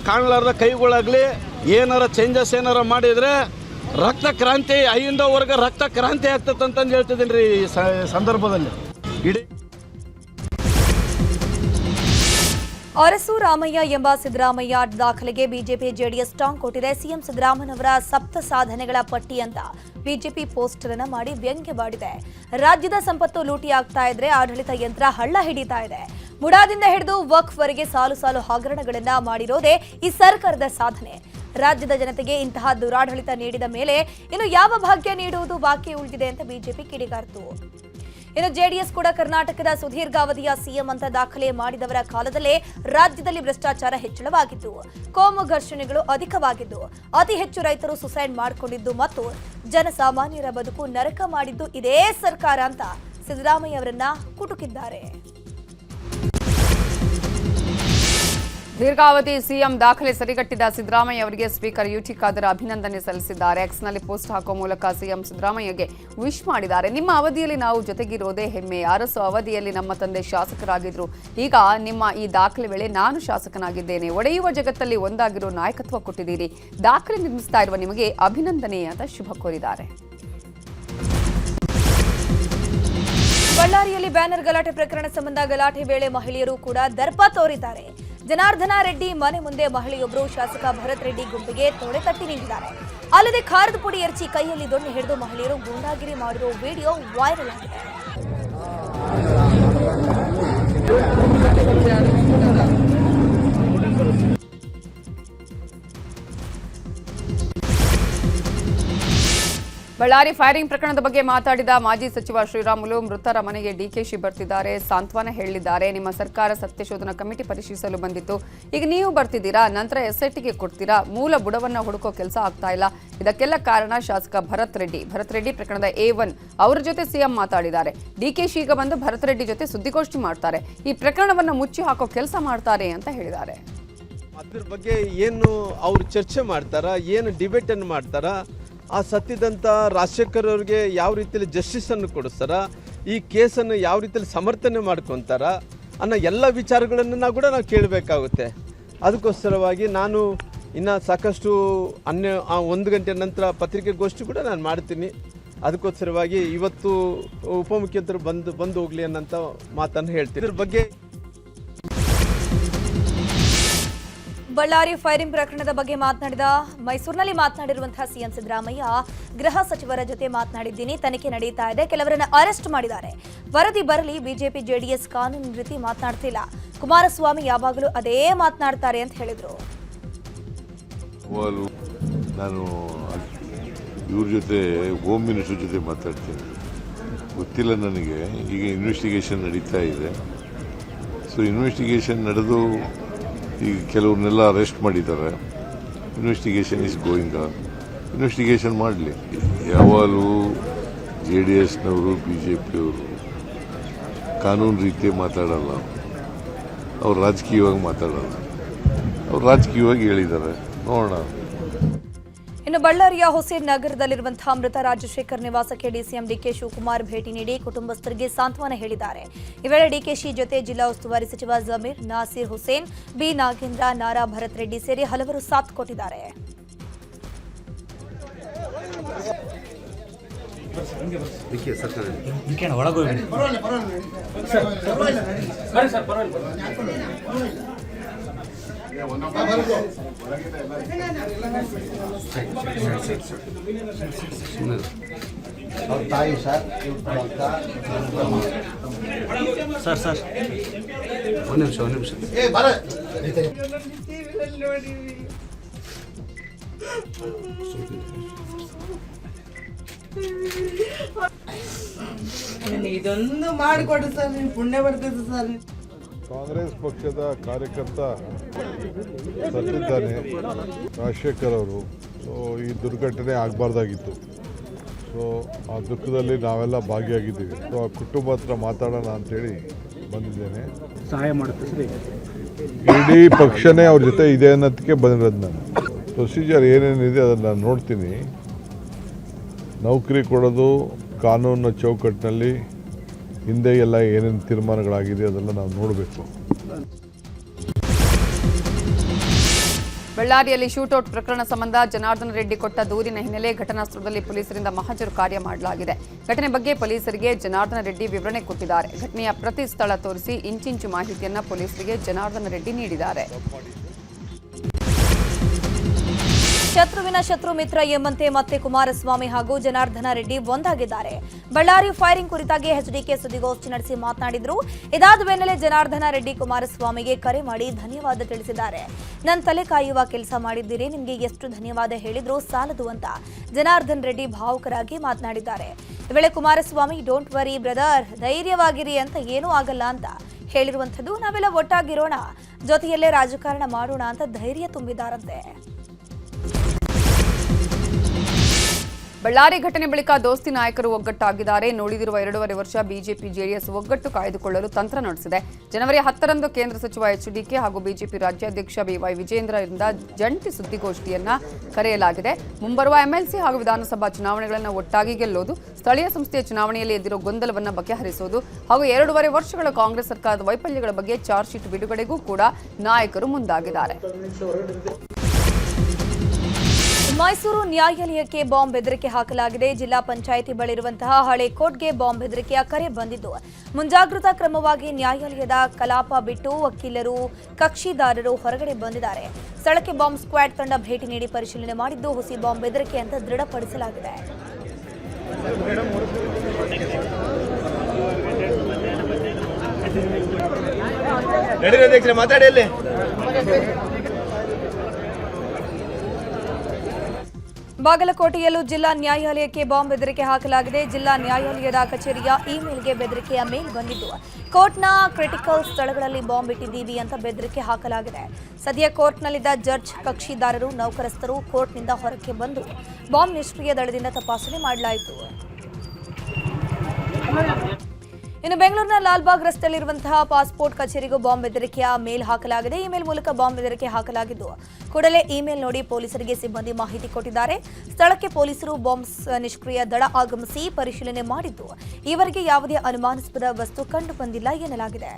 ಕಾಣಲಾರ್ದ ಕೈಗಳಾಗಲಿ ಏನಾರ ಚೇಂಜಸ್ ಏನಾರ ಮಾಡಿದರೆ ರಕ್ತ ಕ್ರಾಂತಿ 5 ರಕ್ತ ಕ್ರಾಂತಿ ಆಗ್ತದೆ ಅಂತಂದು ಹೇಳ್ತಿದ್ದೀನಿ ರೀ. ಈ ಸಂದರ್ಭದಲ್ಲಿ ಇಡೀ ಅರಸು ರಾಮಯ್ಯ ಎಂಬ ಸಿದ್ದರಾಮಯ್ಯ ದಾಖಲೆಗೆ ಬಿಜೆಪಿ ಜೆಡಿಎಸ್ ಟಾಂಗ್ ಕೊಟ್ಟಿದೆ. ಸಿಎಂ ಸಿದ್ದರಾಮಯ್ಯನವರ 7 ಸಾಧನೆಗಳ ಪಟ್ಟಿ ಅಂತ ಬಿಜೆಪಿ ಪೋಸ್ಟರ್ ಅನ್ನ ಮಾಡಿ ವ್ಯಂಗ್ಯವಾಡಿದೆ. ರಾಜ್ಯದ ಸಂಪತ್ತು ಲೂಟಿ ಆಗ್ತಾ ಇದ್ರೆ ಆಡಳಿತ ಯಂತ್ರ ಹಳ್ಳ ಹಿಡಿತಾ ಇದೆ. ಮುಡಾದಿಂದ ಹಿಡಿದು ವಕ್ಫ್ ವರೆಗೆ ಸಾಲು ಸಾಲು ಹಗರಣಗಳನ್ನ ಮಾಡಿರೋದೇ ಈ ಸರ್ಕಾರದ ಸಾಧನೆ. ರಾಜ್ಯದ ಜನತೆಗೆ ಇಂತಹ ದುರಾಡಳಿತ ನೀಡಿದ ಮೇಲೆ ಇನ್ನು ಯಾವ ಭಾಗ್ಯ ನೀಡುವುದು ಬಾಕಿ ಉಳಿದಿದೆ ಅಂತ ಬಿಜೆಪಿ ಕಿಡಿಗಾರ್ತು. ಇನ್ನು ಜೆಡಿಎಸ್ ಕೂಡ ಕರ್ನಾಟಕದ ಸುದೀರ್ಘಾವಧಿಯ ಸಿಎಂ ಅಂತ ದಾಖಲೆ ಮಾಡಿದವರ ಕಾಲದಲ್ಲೇ ರಾಜ್ಯದಲ್ಲಿ ಭ್ರಷ್ಟಾಚಾರ ಹೆಚ್ಚಳವಾಗಿದ್ದು, ಕೋಮು ಘರ್ಷಣೆಗಳು ಅಧಿಕವಾಗಿದ್ದು, ಅತಿ ಹೆಚ್ಚು ರೈತರು ಸುಸೈಡ್ ಮಾಡಿಕೊಂಡಿದ್ದು ಮತ್ತು ಜನಸಾಮಾನ್ಯರ ಬದುಕು ನರಕ ಮಾಡಿದ್ದು ಇದೇ ಸರ್ಕಾರ ಅಂತ ಸಿದ್ದರಾಮಯ್ಯ ಅವರನ್ನ ಕುಟುಕಿದ್ದಾರೆ. ದೀರ್ಘಾವಧಿ ಸಿಎಂ ದಾಖಲೆ ಸರಿಗಟ್ಟಿದ ಸಿದ್ದರಾಮಯ್ಯ ಅವರಿಗೆ ಸ್ಪೀಕರ್ ಯುಟಿ ಖಾದರ್ ಅಭಿನಂದನೆ ಸಲ್ಲಿಸಿದ್ದಾರೆ. ಎಕ್ಸ್ನಲ್ಲಿ ಪೋಸ್ಟ್ ಹಾಕುವ ಮೂಲಕ ಸಿಎಂ ಸಿದ್ದರಾಮಯ್ಯಗೆ ವಿಶ್ ಮಾಡಿದ್ದಾರೆ. ನಿಮ್ಮ ಅವಧಿಯಲ್ಲಿ ನಾವು ಜೊತೆಗಿರೋದೇ ಹೆಮ್ಮೆ. ಅರಸು ಅವಧಿಯಲ್ಲಿ ನಮ್ಮ ತಂದೆ ಶಾಸಕರಾಗಿದ್ರು. ಈಗ ನಿಮ್ಮ ಈ ದಾಖಲೆ ವೇಳೆ ನಾನು ಶಾಸಕನಾಗಿದ್ದೇನೆ. ಒಡೆಯುವ ಜಗತ್ತಲ್ಲಿ ಒಂದಾಗಿರೋ ನಾಯಕತ್ವ ಕೊಟ್ಟಿದ್ದೀರಿ. ದಾಖಲೆ ನಿರ್ಮಿಸ್ತಾ ಇರುವ ನಿಮಗೆ ಅಭಿನಂದನೆ ಅಂತ ಶುಭ ಕೋರಿದ್ದಾರೆ. ಬಳ್ಳಾರಿಯಲ್ಲಿ ಬ್ಯಾನರ್ ಗಲಾಟೆ ಪ್ರಕರಣ ಸಂಬಂಧ ಗಲಾಟೆ ವೇಳೆ ಮಹಿಳೆಯರು ಕೂಡ ದರ್ಪ ತೋರಿದ್ದಾರೆ. ಜನಾರ್ದನ ರೆಡ್ಡಿ ಮನೆ ಮುಂದೆ ಮಹಿಳೆಯೊಬ್ಬರು ಶಾಸಕ ಭರತ್ ರೆಡ್ಡಿ ಗುಂಪಿಗೆ ತೊಡೆ ತಟ್ಟಿ ನಿಂತಿದ್ದಾರೆ. ಅಲ್ಲದೆ ಖಾರದ ಪುಡಿ ಎರಚಿ ಕೈಯಲ್ಲಿ ದೊಣ್ಣೆ ಹಿಡಿದು ಮಹಿಳೆಯರು ಗೂಂಡಾಗಿರಿ ಮಾಡಿರೋ ವಿಡಿಯೋ ವೈರಲ್ ಆಗಿದೆ. ಬಳ್ಳಾರಿ ಫೈರಿಂಗ್ ಪ್ರಕರಣದ ಬಗ್ಗೆ ಮಾತಾಡಿದ ಮಾಜಿ ಸಚಿವ ಶ್ರೀರಾಮುಲು, ಮೃತರ ಮನೆಗೆ ಡಿಕೆಶಿ ಬರ್ತಿದ್ದಾರೆ, ಸಾಂತ್ವನ ಹೇಳಿದ್ದಾರೆ. ನಿಮ್ಮ ಸರ್ಕಾರ ಸತ್ಯಶೋಧನಾ ಕಮಿಟಿ ಪರಿಶೀಲಿಸಲು ಬಂದಿತ್ತು, ಈಗ ನೀವು ಬರ್ತಿದ್ದೀರಾ, ನಂತರ ಎಸ್ಐಟಿಗೆ ಕೊಡ್ತೀರಾ. ಮೂಲ ಬುಡವನ್ನ ಹುಡುಕೋ ಕೆಲಸ ಆಗ್ತಾ ಇಲ್ಲ. ಇದಕ್ಕೆಲ್ಲ ಕಾರಣ ಶಾಸಕ ಭರತ್ ರೆಡ್ಡಿ ಪ್ರಕರಣದ A1 ಅವರ ಜೊತೆ ಸಿಎಂ ಮಾತಾಡಿದ್ದಾರೆ. ಡಿಕೆಶಿ ಈಗ ಬಂದು ಭರತ್ ರೆಡ್ಡಿ ಜೊತೆ ಸುದ್ದಿಗೋಷ್ಠಿ ಮಾಡ್ತಾರೆ. ಈ ಪ್ರಕರಣವನ್ನು ಮುಚ್ಚಿ ಹಾಕೋ ಕೆಲಸ ಮಾಡ್ತಾರೆ ಅಂತ ಹೇಳಿದ್ದಾರೆ. ಅದ್ರ ಬಗ್ಗೆ ಏನು ಅವರು ಚರ್ಚೆ ಮಾಡ್ತಾರ, ಏನು ಡಿಬೇಟನ್ನು ಮಾಡ್ತಾರ, ಆ ಸತ್ತಿದಂಥ ರಾಜಶೇಖರ್ ಅವ್ರಿಗೆ ಯಾವ ರೀತಿಯಲ್ಲಿ ಜಸ್ಟಿಸನ್ನು ಕೊಡಿಸ್ತಾರ, ಈ ಕೇಸನ್ನು ಯಾವ ರೀತಿಯಲ್ಲಿ ಸಮರ್ಥನೆ ಮಾಡ್ಕೊತಾರ ಅನ್ನೋ ಎಲ್ಲ ವಿಚಾರಗಳನ್ನು ನಾವು ಕೇಳಬೇಕಾಗುತ್ತೆ. ಅದಕ್ಕೋಸ್ಕರವಾಗಿ ನಾನು ಇನ್ನು ಸಾಕಷ್ಟು 1 ಗಂಟೆ ನಂತರ ಪತ್ರಿಕೆಗೋಷ್ಠಿ ಕೂಡ ನಾನು ಮಾಡ್ತೀನಿ. ಅದಕ್ಕೋಸ್ಕರವಾಗಿ ಇವತ್ತು ಉಪಮುಖ್ಯಮಂತ್ರಿ ಬಂದು ಹೋಗಲಿ ಅನ್ನೋಂಥ ಮಾತನ್ನು ಹೇಳ್ತೀನಿ. ಇದ್ರ ಬಗ್ಗೆ ಬಳ್ಳಾರಿ ಫೈರಿಂಗ್ ಪ್ರಕರಣದ ಬಗ್ಗೆ ಮೈಸೂರಿನಲ್ಲಿ ಮಾತನಾಡಿರುವಂತಹ ಸಿಎಂ ಸಿದ್ದರಾಮಯ್ಯ, ಗೃಹ ಸಚಿವರ ಜೊತೆ ಮಾತನಾಡಿದ್ದೀನಿ, ತನಿಖೆ ನಡೀತಾ ಇದೆ, ಕೆಲವರನ್ನ ಅರೆಸ್ಟ್ ಮಾಡಿದ್ದಾರೆ, ವರದಿ ಬರಲಿ, ಬಿಜೆಪಿ ಜೆಡಿಎಸ್ ಕಾನೂನು ರೀತಿ ಮಾತನಾಡ್ತಿಲ್ಲ, ಕುಮಾರಸ್ವಾಮಿ ಯಾವಾಗಲೂ ಅದೇ ಮಾತನಾಡ್ತಾರೆ ಅಂತ ಹೇಳಿದ್ರು. ನಾನು ಇವ್ರ ಜೊತೆ ಹೋಮ್ ಮಿನಿಸ್ಟರ್ ಜೊತೆ ಮಾತಾಡ್ತೀನಿ, ಗೊತ್ತಿಲ್ಲ ನನಗೆ. ಈಗ ಇನ್ವೆಸ್ಟಿಗೇಷನ್ ನಡೀತಾ ಇದೆ. ಸೊ ಇನ್ವೆಸ್ಟಿಗೇಷನ್ ನಡೆದು ಈಗ ಕೆಲವ್ರನ್ನೆಲ್ಲ ಅರೆಸ್ಟ್ ಮಾಡಿದ್ದಾರೆ. Investigation is going on. Investigation ಮಾಡಲಿ. ಯಾವಾಗಲೂ JDSನವರು BJPಯವರು ಕಾನೂನು ರೀತಿ ಮಾತಾಡಲ್ಲ, ಅವ್ರು ರಾಜಕೀಯವಾಗಿ ಮಾತಾಡಲ್ಲ. ಅವ್ರು ರಾಜಕೀಯವಾಗಿ ಹೇಳಿದ್ದಾರೆ, ನೋಡೋಣ. ಇನ್ನು ಬಳ್ಳಾರಿಯ ಹುಸೇನ್ ನಗರದಲ್ಲಿರುವಂತಹ ಮೃತ ರಾಜಶೇಖರ್ ನಿವಾಸಕ್ಕೆ ಡಿಸಿಎಂ ಡಿಕೆ ಶಿವಕುಮಾರ್ ಭೇಟಿ ನೀಡಿ ಕುಟುಂಬಸ್ಥರಿಗೆ ಸಾಂತ್ವನ ಹೇಳಿದ್ದಾರೆ. ಈ ವೇಳೆ ಡಿಕೆಶಿ ಜೊತೆ ಜಿಲ್ಲಾ ಉಸ್ತುವಾರಿ ಸಚಿವ ಜಮೀರ್, ನಾಸೀರ್ ಹುಸೇನ್, ಬಿ ನಾಗೇಂದ್ರ, ನಾರಾ ಭರತ್ ರೆಡ್ಡಿ ಸೇರಿ ಹಲವರು ಸಾಥ್ ಕೊಟ್ಟಿದ್ದಾರೆ. ತಾಯಿ ಸರ್ ಒಂದು ನಿಮಿಷ ಇದೊಂದು ಮಾಡಿಕೊಡು ಸರ್, ನೀವು ಪುಣ್ಯ ಬರ್ತದೆ ಸರ್. ಕಾಂಗ್ರೆಸ್ ಪಕ್ಷದ ಕಾರ್ಯಕರ್ತ ಸತ್ತಿದ್ದಾನೆ ರಾಜಶೇಖರ್ ಅವರು. ಸೊ ಈ ದುರ್ಘಟನೆ ಆಗಬಾರ್ದಾಗಿತ್ತು. ಸೊ ಆ ದುಃಖದಲ್ಲಿ ನಾವೆಲ್ಲ ಭಾಗಿಯಾಗಿದ್ದೀವಿ. ಸೊ ಆ ಕುಟುಂಬ ಹತ್ರ ಮಾತಾಡೋಣ ಅಂಥೇಳಿ ಬಂದಿದ್ದೇನೆ. ಸಹಾಯ ಮಾಡುತ್ತೆ ಸರ್. ಇಡೀ ಪಕ್ಷನೇ ಅವ್ರ ಜೊತೆ ಇದೆ ಅನ್ನೋದಕ್ಕೆ ಬಂದಿರೋದು. ನಾನು ಪ್ರೊಸೀಜರ್ ಏನೇನಿದೆ ಅದನ್ನು ನಾನು ನೋಡ್ತೀನಿ. ನೌಕರಿ ಕೊಡೋದು ಕಾನೂನಿನ ಚೌಕಟ್ಟಿನಲ್ಲಿ ಹಿಂದೆ ಎಲ್ಲ ಏನೇನು ತೀರ್ಮಾನಗಳಾಗಿದೆ ಅದೆಲ್ಲ ನಾವು ನೋಡಬೇಕು. ಬಳ್ಳಾರಿಯಲ್ಲಿ ಶೂಟೌಟ್ ಪ್ರಕರಣ ಸಂಬಂಧ ಜನಾರ್ದನ ರೆಡ್ಡಿ ಕೊಟ್ಟ ದೂರಿನ ಹಿನ್ನೆಲೆ ಘಟನಾ ಸ್ಥಳದಲ್ಲಿ ಪೊಲೀಸರಿಂದ ಮಹಜರು ಕಾರ್ಯ ಮಾಡಲಾಗಿದೆ. ಘಟನೆ ಬಗ್ಗೆ ಪೊಲೀಸರಿಗೆ ಜನಾರ್ದನ ರೆಡ್ಡಿ ವಿವರಣೆ ಕೊಟ್ಟಿದ್ದಾರೆ. ಘಟನೆಯ ಪ್ರತಿ ಸ್ಥಳ ತೋರಿಸಿ ಇಂಚಿಂಚು ಮಾಹಿತಿಯನ್ನು ಪೊಲೀಸರಿಗೆ ಜನಾರ್ದನ ರೆಡ್ಡಿ ನೀಡಿದ್ದಾರೆ. ಶತ್ರುವಿನ ಶತ್ರು ಮಿತ್ರ ಎಂಬಂತೆ ಮತ್ತೆ ಕುಮಾರಸ್ವಾಮಿ ಹಾಗೂ ಜನಾರ್ದನ ರೆಡ್ಡಿ ಒಂದಾಗಿದ್ದಾರೆ. ಬಳ್ಳಾರಿ ಫೈರಿಂಗ್ ಕುರಿತಾಗಿ ಎಚ್ಡಿಕೆ ಸುದ್ದಿಗೋಷ್ಠಿ ನಡೆಸಿ ಮಾತನಾಡಿದ್ರು. ಇದಾದ ಬೆನ್ನಲ್ಲೇ ಜನಾರ್ದನ ರೆಡ್ಡಿ ಕುಮಾರಸ್ವಾಮಿಗೆ ಕರೆ ಮಾಡಿ ಧನ್ಯವಾದ ತಿಳಿಸಿದ್ದಾರೆ. ನನ್ನ ತಲೆ ಕಾಯುವ ಕೆಲಸ ಮಾಡಿದ್ದೀರಿ, ನಿಮಗೆ ಎಷ್ಟು ಧನ್ಯವಾದ ಹೇಳಿದ್ರು ಸಾಲದು ಅಂತ ಜನಾರ್ದನ್ ರೆಡ್ಡಿ ಭಾವುಕರಾಗಿ ಮಾತನಾಡಿದ್ದಾರೆ. ಈ ವೇಳೆ ಕುಮಾರಸ್ವಾಮಿ, ಡೋಂಟ್ ವರಿ ಬ್ರದರ್, ಧೈರ್ಯವಾಗಿರಿ ಅಂತ ಏನೂ ಆಗಲ್ಲ ಅಂತ ಹೇಳಿರುವಂಥದ್ದು. ನಾವೆಲ್ಲ ಒಟ್ಟಾಗಿರೋಣ, ಜೊತೆಯಲ್ಲೇ ರಾಜಕಾರಣ ಮಾಡೋಣ ಅಂತ ಧೈರ್ಯ ತುಂಬಿದ್ದಾರಂತೆ. ಬಳ್ಳಾರಿ ಘಟನೆ ಬಳಿಕ ದೋಸ್ತಿ ನಾಯಕರು ಒಗ್ಗಟ್ಟಾಗಿದ್ದಾರೆ. ನೋಡಿದಿರುವ 2.5 ವರ್ಷ ಬಿಜೆಪಿ ಜೆಡಿಎಸ್ ಒಗ್ಗಟ್ಟು ಕಾಯ್ದುಕೊಳ್ಳಲು ತಂತ್ರ ನಡೆಸಿದೆ. ಜನವರಿ 10ರಂದು ಕೇಂದ್ರ ಸಚಿವ ಎಚ್ಡಿಕೆ ಹಾಗೂ ಬಿಜೆಪಿ ರಾಜ್ಯಾಧ್ಯಕ್ಷ ಬಿವೈ ವಿಜೇಂದ್ರರಿಂದ ಜಂಟಿ ಸುದ್ದಿಗೋಷ್ಠಿಯನ್ನ ಕರೆಯಲಾಗಿದೆ. ಮುಂಬರುವ ಎಂಎಲ್ಸಿ ಹಾಗೂ ವಿಧಾನಸಭಾ ಚುನಾವಣೆಗಳನ್ನು ಒಟ್ಟಾಗಿ ಗೆಲ್ಲೋದು, ಸ್ಥಳೀಯ ಸಂಸ್ಥೆಯ ಚುನಾವಣೆಯಲ್ಲಿ ಎದ್ದಿರೋ ಗೊಂದಲವನ್ನು ಬಗೆಹರಿಸೋದು ಹಾಗೂ 2.5 ವರ್ಷಗಳ ಕಾಂಗ್ರೆಸ್ ಸರ್ಕಾರದ ವೈಫಲ್ಯಗಳ ಬಗ್ಗೆ ಚಾರ್ಜ್ ಶೀಟ್ ಬಿಡುಗಡೆಗೂ ಕೂಡ ನಾಯಕರು ಮುಂದಾಗಿದ್ದಾರೆ. ಮೈಸೂರು ನ್ಯಾಯಾಲಯಕ್ಕೆ ಬಾಂಬ್ ಬೆದರಿಕೆ ಹಾಕಲಾಗಿದೆ. ಜಿಲ್ಲಾ ಪಂಚಾಯಿತಿ ಬಳಿರುವಂತಹ ಹಳೆ ಕೋರ್ಟ್ಗೆ ಬಾಂಬ್ ಬೆದರಿಕೆಯ ಕರೆ ಬಂದಿದ್ದು, ಮುಂಜಾಗ್ರತಾ ಕ್ರಮವಾಗಿ ನ್ಯಾಯಾಲಯದ ಕಲಾಪ ಬಿಟ್ಟು ವಕೀಲರು, ಕಕ್ಷಿದಾರರು ಹೊರಗಡೆ ಬಂದಿದ್ದಾರೆ. ಸ್ಥಳಕ್ಕೆ ಬಾಂಬ್ ಸ್ಕ್ವಾಡ್ ತಂಡ ಭೇಟಿ ನೀಡಿ ಪರಿಶೀಲನೆ ಮಾಡಿದ್ದು, ಹುಸಿ ಬಾಂಬ್ ಬೆದರಿಕೆ ಅಂತ ದೃಢಪಡಿಸಲಾಗಿದೆ. ಬಾಗಲಕೋಟೆಯಲ್ಲೂ ಜಿಲ್ಲಾ ನ್ಯಾಯಾಲಯಕ್ಕೆ ಬಾಂಬ್ ಬೆದರಿಕೆ ಹಾಕಲಾಗಿದೆ. ಜಿಲ್ಲಾ ನ್ಯಾಯಾಲಯದ ಕಚೇರಿಯ ಇಮೇಲ್ಗೆ ಬೆದರಿಕೆಯ ಮೇಲ್ ಬಂದಿದ್ದು, ಕೋರ್ಟ್ನ ಕ್ರಿಟಿಕಲ್ ಸ್ಥಳಗಳಲ್ಲಿ ಬಾಂಬ್ ಇಟ್ಟಿದ್ದೀವಿ ಅಂತ ಬೆದರಿಕೆ ಹಾಕಲಾಗಿದೆ. ಸದ್ಯ ಕೋರ್ಟ್ನಲ್ಲಿದ್ದ ಜಡ್ಜ್, ಕಕ್ಷಿದಾರರು, ನೌಕರಸ್ಥರು ಕೋರ್ಟ್ನಿಂದ ಹೊರಕ್ಕೆ ಬಂದು ಬಾಂಬ್ ನಿಷ್ಕ್ರಿಯ ದಳದಿಂದ ತಪಾಸಣೆ ಮಾಡಲಾಯಿತು. ಇನ್ನು ಬೆಂಗಳೂರಿನ ಲಾಲ್ಬಾಗ್ ರಸ್ತೆಯಲ್ಲಿರುವಂತಹ ಪಾಸ್ಪೋರ್ಟ್ ಕಚೇರಿಗೂ ಬಾಂಬ್ ಬೆದರಿಕೆಯ ಮೇಲ್ ಹಾಕಲಾಗಿದೆ. ಇಮೇಲ್ ಮೂಲಕ ಬಾಂಬ್ ಬೆದರಿಕೆ ಹಾಕಲಾಗಿದ್ದು ಕೂಡಲೇ ಇಮೇಲ್ ನೋಡಿ ಪೊಲೀಸರಿಗೆ ಸಿಬ್ಬಂದಿ ಮಾಹಿತಿ ಕೊಟ್ಟಿದ್ದಾರೆ. ಸ್ಥಳಕ್ಕೆ ಪೊಲೀಸರು ಬಾಂಬ್ ನಿಷ್ಕ್ರಿಯ ದಳ ಆಗಮಿಸಿ ಪರಿಶೀಲನೆ ಮಾಡಿದ್ದು ಈವರೆಗೆ ಯಾವುದೇ ಅನುಮಾನಾಸ್ಪದ ವಸ್ತು ಕಂಡು ಬಂದಿಲ್ಲ ಎನ್ನಲಾಗಿದೆ.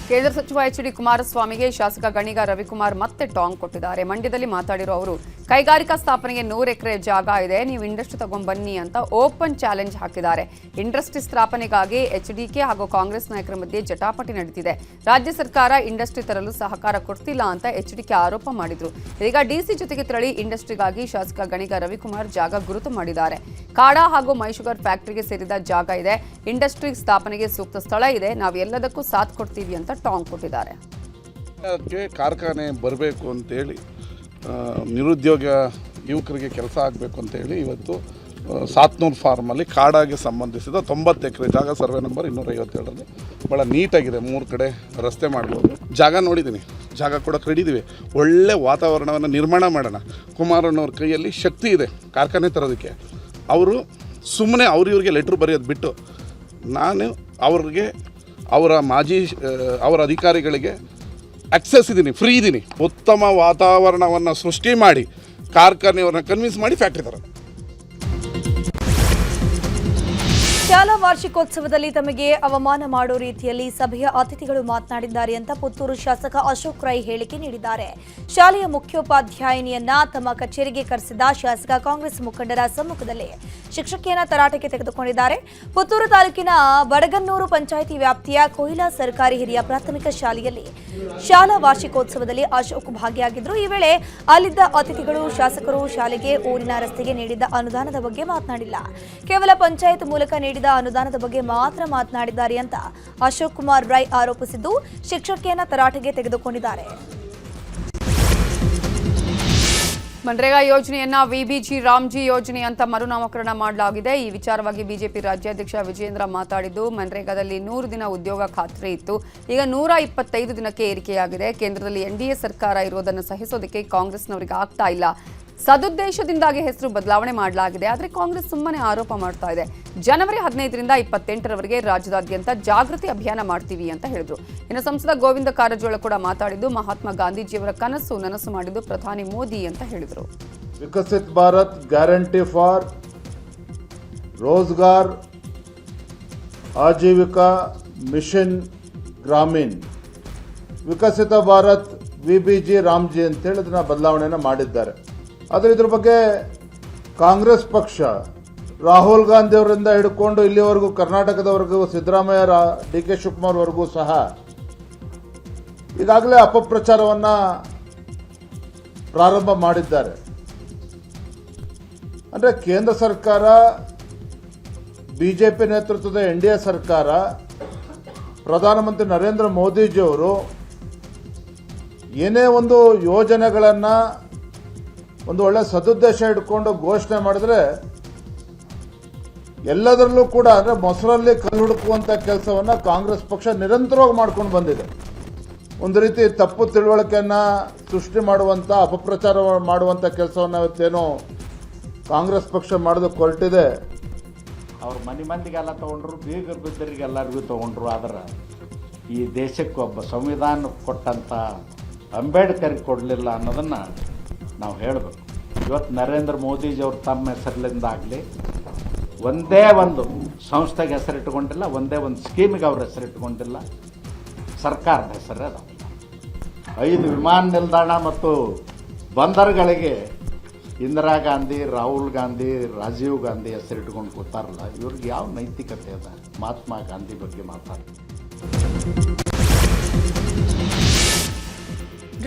ಕೇಂದ್ರ ಸಚಿವ ಎಚ್.ಡಿ. ಕುಮಾರಸ್ವಾಮಿಗೆ ಶಾಸಕ ಗಣಿಗ ರವಿಕುಮಾರ್ ಮತ್ತೆ ಟಾಂಗ್ ಕೊಟ್ಟಿದ್ದಾರೆ. ಮಂಡ್ಯದಲ್ಲಿ ಮಾತಾಡಿರೋ ಅವರು ಕೈಗಾರಿಕಾ ಸ್ಥಾಪನೆಗೆ 100 ಎಕರೆ ಜಾಗ ಇದೆ, ನೀವು ಇಂಡಸ್ಟ್ರಿ ತಗೊಂಡ್ಬನ್ನಿ ಅಂತ ಓಪನ್ ಚಾಲೆಂಜ್ ಹಾಕಿದ್ದಾರೆ. ಇಂಡಸ್ಟ್ರಿ ಸ್ಥಾಪನೆಗಾಗಿ ಎಚ್ಡಿಕೆ ಹಾಗೂ ಕಾಂಗ್ರೆಸ್ ನಾಯಕರ ಮಧ್ಯೆ ಜಟಾಪಟಿ ನಡೆದಿದೆ. ರಾಜ್ಯ ಸರ್ಕಾರ ಇಂಡಸ್ಟ್ರಿ ತರಲು ಸಹಕಾರ ಕೊಡ್ತಿಲ್ಲ ಅಂತ ಎಚ್ಡಿಕೆ ಆರೋಪ ಮಾಡಿದ್ರು. ಈಗ ಡಿಸಿ ಜೊತೆಗೆ ತೆರಳಿ ಇಂಡಸ್ಟ್ರಿಗಾಗಿ ಶಾಸಕ ಗಣಿಗ ರವಿಕುಮಾರ್ ಜಾಗ ಗುರುತು ಮಾಡಿದ್ದಾರೆ. ಕಾಡಾ ಹಾಗೂ ಮೈಶುಗರ್ ಫ್ಯಾಕ್ಟರಿಗೆ ಸೇರಿದ ಜಾಗ ಇದೆ, ಇಂಡಸ್ಟ್ರಿ ಸ್ಥಾಪನೆಗೆ ಸೂಕ್ತ ಸ್ಥಳ ಇದೆ, ನಾವು ಎಲ್ಲದಕ್ಕೂ ಸಾಥ್ ಕೊಡ್ತೀವಿ ಅಂತ ಟಾಂಗ್ ಕೊಟ್ಟಿದ್ದಾರೆ. ಕಾರ್ಖಾನೆ ಬರಬೇಕು ಅಂತೇಳಿ, ನಿರುದ್ಯೋಗ ಯುವಕರಿಗೆ ಕೆಲಸ ಆಗಬೇಕು ಅಂತೇಳಿ ಇವತ್ತು ಸಾತ್ನೂರು ಫಾರ್ಮಲ್ಲಿ ಕಾಡಾಗೆ ಸಂಬಂಧಿಸಿದ 90 ಎಕರೆ ಜಾಗ ಸರ್ವೆ ನಂಬರ್ 257ರಲ್ಲಿ ಭಾಳ ನೀಟಾಗಿದೆ. 3 ಕಡೆ ರಸ್ತೆ ಮಾಡ್ಬೋದು. ಜಾಗ ನೋಡಿದ್ದೀನಿ, ಜಾಗ ಕೂಡ ಕಡಿದೀವಿ. ಒಳ್ಳೆ ವಾತಾವರಣವನ್ನು ನಿರ್ಮಾಣ ಮಾಡೋಣ. ಕುಮಾರಣ್ಣವ್ರ ಕೈಯಲ್ಲಿ ಶಕ್ತಿ ಇದೆ ಕಾರ್ಖಾನೆ ತರೋದಕ್ಕೆ. ಅವರು ಸುಮ್ಮನೆ ಇವ್ರಿಗೆ ಲೆಟ್ರ್ ಬರೆಯೋದು ಬಿಟ್ಟು ನಾನು ಅವ್ರಿಗೆ ಅವರ ಅಧಿಕಾರಿಗಳಿಗೆ ಆಕ್ಸೆಸ್ ಇದ್ದೀನಿ, ಫ್ರೀ ಇದ್ದೀನಿ. ಉತ್ತಮ ವಾತಾವರಣವನ್ನು ಸೃಷ್ಟಿ ಮಾಡಿ ಕಾರ್ಖಾನೆಯವ್ರನ್ನ ಕನ್ವಿನ್ಸ್ ಮಾಡಿ ಫ್ಯಾಕ್ಟ್ರಿ ತರೋದು. ಶಾಲಾ ವಾರ್ಷಿಕೋತ್ಸವದಲ್ಲಿ ತಮಗೆ ಅವಮಾನ ಮಾಡೋ ರೀತಿಯಲ್ಲಿ ಸಭೆಯ ಅತಿಥಿಗಳು ಮಾತನಾಡಿದ್ದಾರೆ ಅಂತ ಪುತ್ತೂರು ಶಾಸಕ ಅಶೋಕ್ ರೈ ಹೇಳಿಕೆ ನೀಡಿದ್ದಾರೆ. ಶಾಲೆಯ ಮುಖ್ಯೋಪಾಧ್ಯಾಯಿನಿಯನ್ನ ತಮ್ಮ ಕಚೇರಿಗೆ ಕರೆಸಿದ ಶಾಸಕ ಕಾಂಗ್ರೆಸ್ ಮುಖಂಡರ ಸಮ್ಮುಖದಲ್ಲಿ ಶಿಕ್ಷಕಿಯನ್ನ ತರಾಟೆಗೆ ತೆಗೆದುಕೊಂಡಿದ್ದಾರೆ. ಪುತ್ತೂರು ತಾಲೂಕಿನ ಬಡಗನ್ನೂರು ಪಂಚಾಯಿತಿ ವ್ಯಾಪ್ತಿಯ ಕೊಯ್ಲಾ ಸರ್ಕಾರಿ ಹಿರಿಯ ಪ್ರಾಥಮಿಕ ಶಾಲೆಯಲ್ಲಿ ಶಾಲಾ ವಾರ್ಷಿಕೋತ್ಸವದಲ್ಲಿ ಅಶೋಕ್ ಭಾಗಿಯಾಗಿದ್ದರು. ಈ ವೇಳೆ ಅಲ್ಲಿದ್ದ ಅತಿಥಿಗಳು ಶಾಸಕರು ಶಾಲೆಗೆ ಊರಿನ ರಸ್ತೆಗೆ ನೀಡಿದ ಅನುದಾನದ ಬಗ್ಗೆ ಮಾತನಾಡಿಲ್ಲ, ಕೇವಲ ಪಂಚಾಯತ್ ಮೂಲಕ ನೀಡಿದ ಅನುದಾನದ ಬಗ್ಗೆ ಮಾತ್ರ ಮಾತನಾಡಿದ್ದಾರೆ ಅಂತ ಅಶೋಕ್ ಕುಮಾರ್ ರೈ ಆರೋಪಿಸಿದ್ದು ಶಿಕ್ಷಕಿಯನ್ನ ತರಾಟೆಗೆ ತೆಗೆದುಕೊಂಡಿದ್ದಾರೆ. ಮನ್ರೇಗಾ ಯೋಜನೆಯನ್ನ ವಿಬಿಜಿ ರಾಮ್ಜಿ ಯೋಜನೆ ಅಂತ ಮರುನಾಮಕರಣ ಮಾಡಲಾಗಿದೆ. ಈ ವಿಚಾರವಾಗಿ ಬಿಜೆಪಿ ರಾಜ್ಯಾಧ್ಯಕ್ಷ ವಿಜಯೇಂದ್ರ ಮಾತಾಡಿದ್ದು, ಮನ್ರೇಗಾದಲ್ಲಿ 100 ದಿನ ಉದ್ಯೋಗ ಖಾತ್ರಿ ಇತ್ತು, ಈಗ 125 ದಿನಕ್ಕೆ ಏರಿಕೆಯಾಗಿದೆ. ಕೇಂದ್ರದಲ್ಲಿ ಎನ್ಡಿಎ ಸರ್ಕಾರ ಇರೋದನ್ನು ಸಹಿಸೋದಕ್ಕೆ ಕಾಂಗ್ರೆಸ್ನವರಿಗೆ ಆಗ್ತಾ ಇಲ್ಲ. ಸದುದ್ದೇಶದಿಂದಾಗಿ ಹೆಸರು ಬದಲಾವಣೆ ಮಾಡಲಾಗಿದೆ, ಆದರೆ ಕಾಂಗ್ರೆಸ್ ಸುಮ್ಮನೆ ಆರೋಪ ಮಾಡ್ತಾ ಇದೆ. ಜನವರಿ 15ರಿಂದ 28ರವರೆಗೆ ರಾಜ್ಯದಾದ್ಯಂತ ಜಾಗೃತಿ ಅಭಿಯಾನ ಮಾಡ್ತೀವಿ ಅಂತ ಹೇಳಿದ್ರು. ಇನ್ನು ಸಂಸದ ಗೋವಿಂದ ಕಾರಜೋಳ ಕೂಡ ಮಾತಾಡಿದ್ದು, ಮಹಾತ್ಮ ಗಾಂಧೀಜಿಯವರ ಕನಸು ನನಸು ಮಾಡಿದ್ದು ಪ್ರಧಾನಿ ಮೋದಿ ಅಂತ ಹೇಳಿದರು. Viksit Bharat guarantee for Rozgar Ajeevika mission Gramin, Viksit Bharat VBG Ramji ಅಂತೇಳಿ ಅದನ್ನ ಬದಲಾವಣೆಯನ್ನು ಮಾಡಿದ್ದಾರೆ. ಆದರೆ ಇದ್ರ ಬಗ್ಗೆ ಕಾಂಗ್ರೆಸ್ ಪಕ್ಷ ರಾಹುಲ್ ಗಾಂಧಿ ಅವರಿಂದ ಹಿಡ್ಕೊಂಡು ಇಲ್ಲಿವರೆಗೂ ಕರ್ನಾಟಕದವರೆಗೂ ಸಿದ್ದರಾಮಯ್ಯ DK ಶಿವಕುಮಾರ್ ವರೆಗೂ ಸಹ ಈಗಾಗಲೇ ಅಪಪ್ರಚಾರವನ್ನ ಪ್ರಾರಂಭ ಮಾಡಿದ್ದಾರೆ. ಅಂದರೆ ಕೇಂದ್ರ ಸರ್ಕಾರ, ಬಿಜೆಪಿ ನೇತೃತ್ವದ NDA ಸರ್ಕಾರ, ಪ್ರಧಾನಮಂತ್ರಿ ನರೇಂದ್ರ ಮೋದಿಜಿಯವರು ಏನೇ ಒಂದು ಯೋಜನೆಗಳನ್ನು ಒಂದು ಒಳ್ಳೆ ಸದುದ್ದೇಶ ಇಟ್ಕೊಂಡು ಘೋಷಣೆ ಮಾಡಿದ್ರೆ ಎಲ್ಲದರಲ್ಲೂ ಕೂಡ ಅಂದರೆ ಮೊಸರಲ್ಲಿ ಕಲ್ಲು ಹುಡುಕುವಂಥ ಕೆಲಸವನ್ನು ಕಾಂಗ್ರೆಸ್ ಪಕ್ಷ ನಿರಂತರವಾಗಿ ಮಾಡ್ಕೊಂಡು ಬಂದಿದೆ. ಒಂದು ರೀತಿ ತಪ್ಪು ತಿಳುವಳಿಕೆಯನ್ನು ಸೃಷ್ಟಿ ಮಾಡುವಂಥ, ಅಪಪ್ರಚಾರ ಮಾಡುವಂಥ ಕೆಲಸವನ್ನು ಇವತ್ತೇನು ಕಾಂಗ್ರೆಸ್ ಪಕ್ಷ ಮಾಡೋದಕ್ಕೆ ಹೊರಟಿದೆ. ಅವ್ರು ಮಂದಿಗೆಲ್ಲ ತೊಗೊಂಡ್ರು, ಬೀಗರು ಬಿದ್ದರಿಗೆಲ್ಲರಿಗೂ ತೊಗೊಂಡ್ರು. ಆದರೆ ಈ ದೇಶಕ್ಕೆ ಒಬ್ಬ ಸಂವಿಧಾನ ಕೊಟ್ಟಂಥ ಅಂಬೇಡ್ಕರ್ಗೆ ಕೊಡಲಿಲ್ಲ ಅನ್ನೋದನ್ನು ನಾವು ಹೇಳಬೇಕು. ಇವತ್ತು ನರೇಂದ್ರ ಮೋದಿಜಿಯವರು ತಮ್ಮ ಹೆಸರಿನಿಂದ ಆಗಲಿ ಒಂದೇ ಒಂದು ಸಂಸ್ಥೆಗೆ ಹೆಸರಿಟ್ಟುಕೊಂಡಿಲ್ಲ, ಒಂದೇ ಒಂದು ಸ್ಕೀಮಿಗೆ ಅವ್ರ ಹೆಸರಿಟ್ಟುಕೊಂಡಿಲ್ಲ. ಸರ್ಕಾರದ ಹೆಸರೇ ಅದ. 5 ವಿಮಾನ ನಿಲ್ದಾಣ ಮತ್ತು ಬಂದರುಗಳಿಗೆ ಇಂದಿರಾ ಗಾಂಧಿ, ರಾಹುಲ್ ಗಾಂಧಿ, ರಾಜೀವ್ ಗಾಂಧಿ ಹೆಸರಿಟ್ಕೊಂಡು ಕೂತಾರಲ್ಲ, ಇವ್ರಿಗೆ ಯಾವ ನೈತಿಕತೆ ಅದ ಮಹಾತ್ಮ ಗಾಂಧಿ ಬಗ್ಗೆ ಮಾತಾಡ್ತಾರೆ?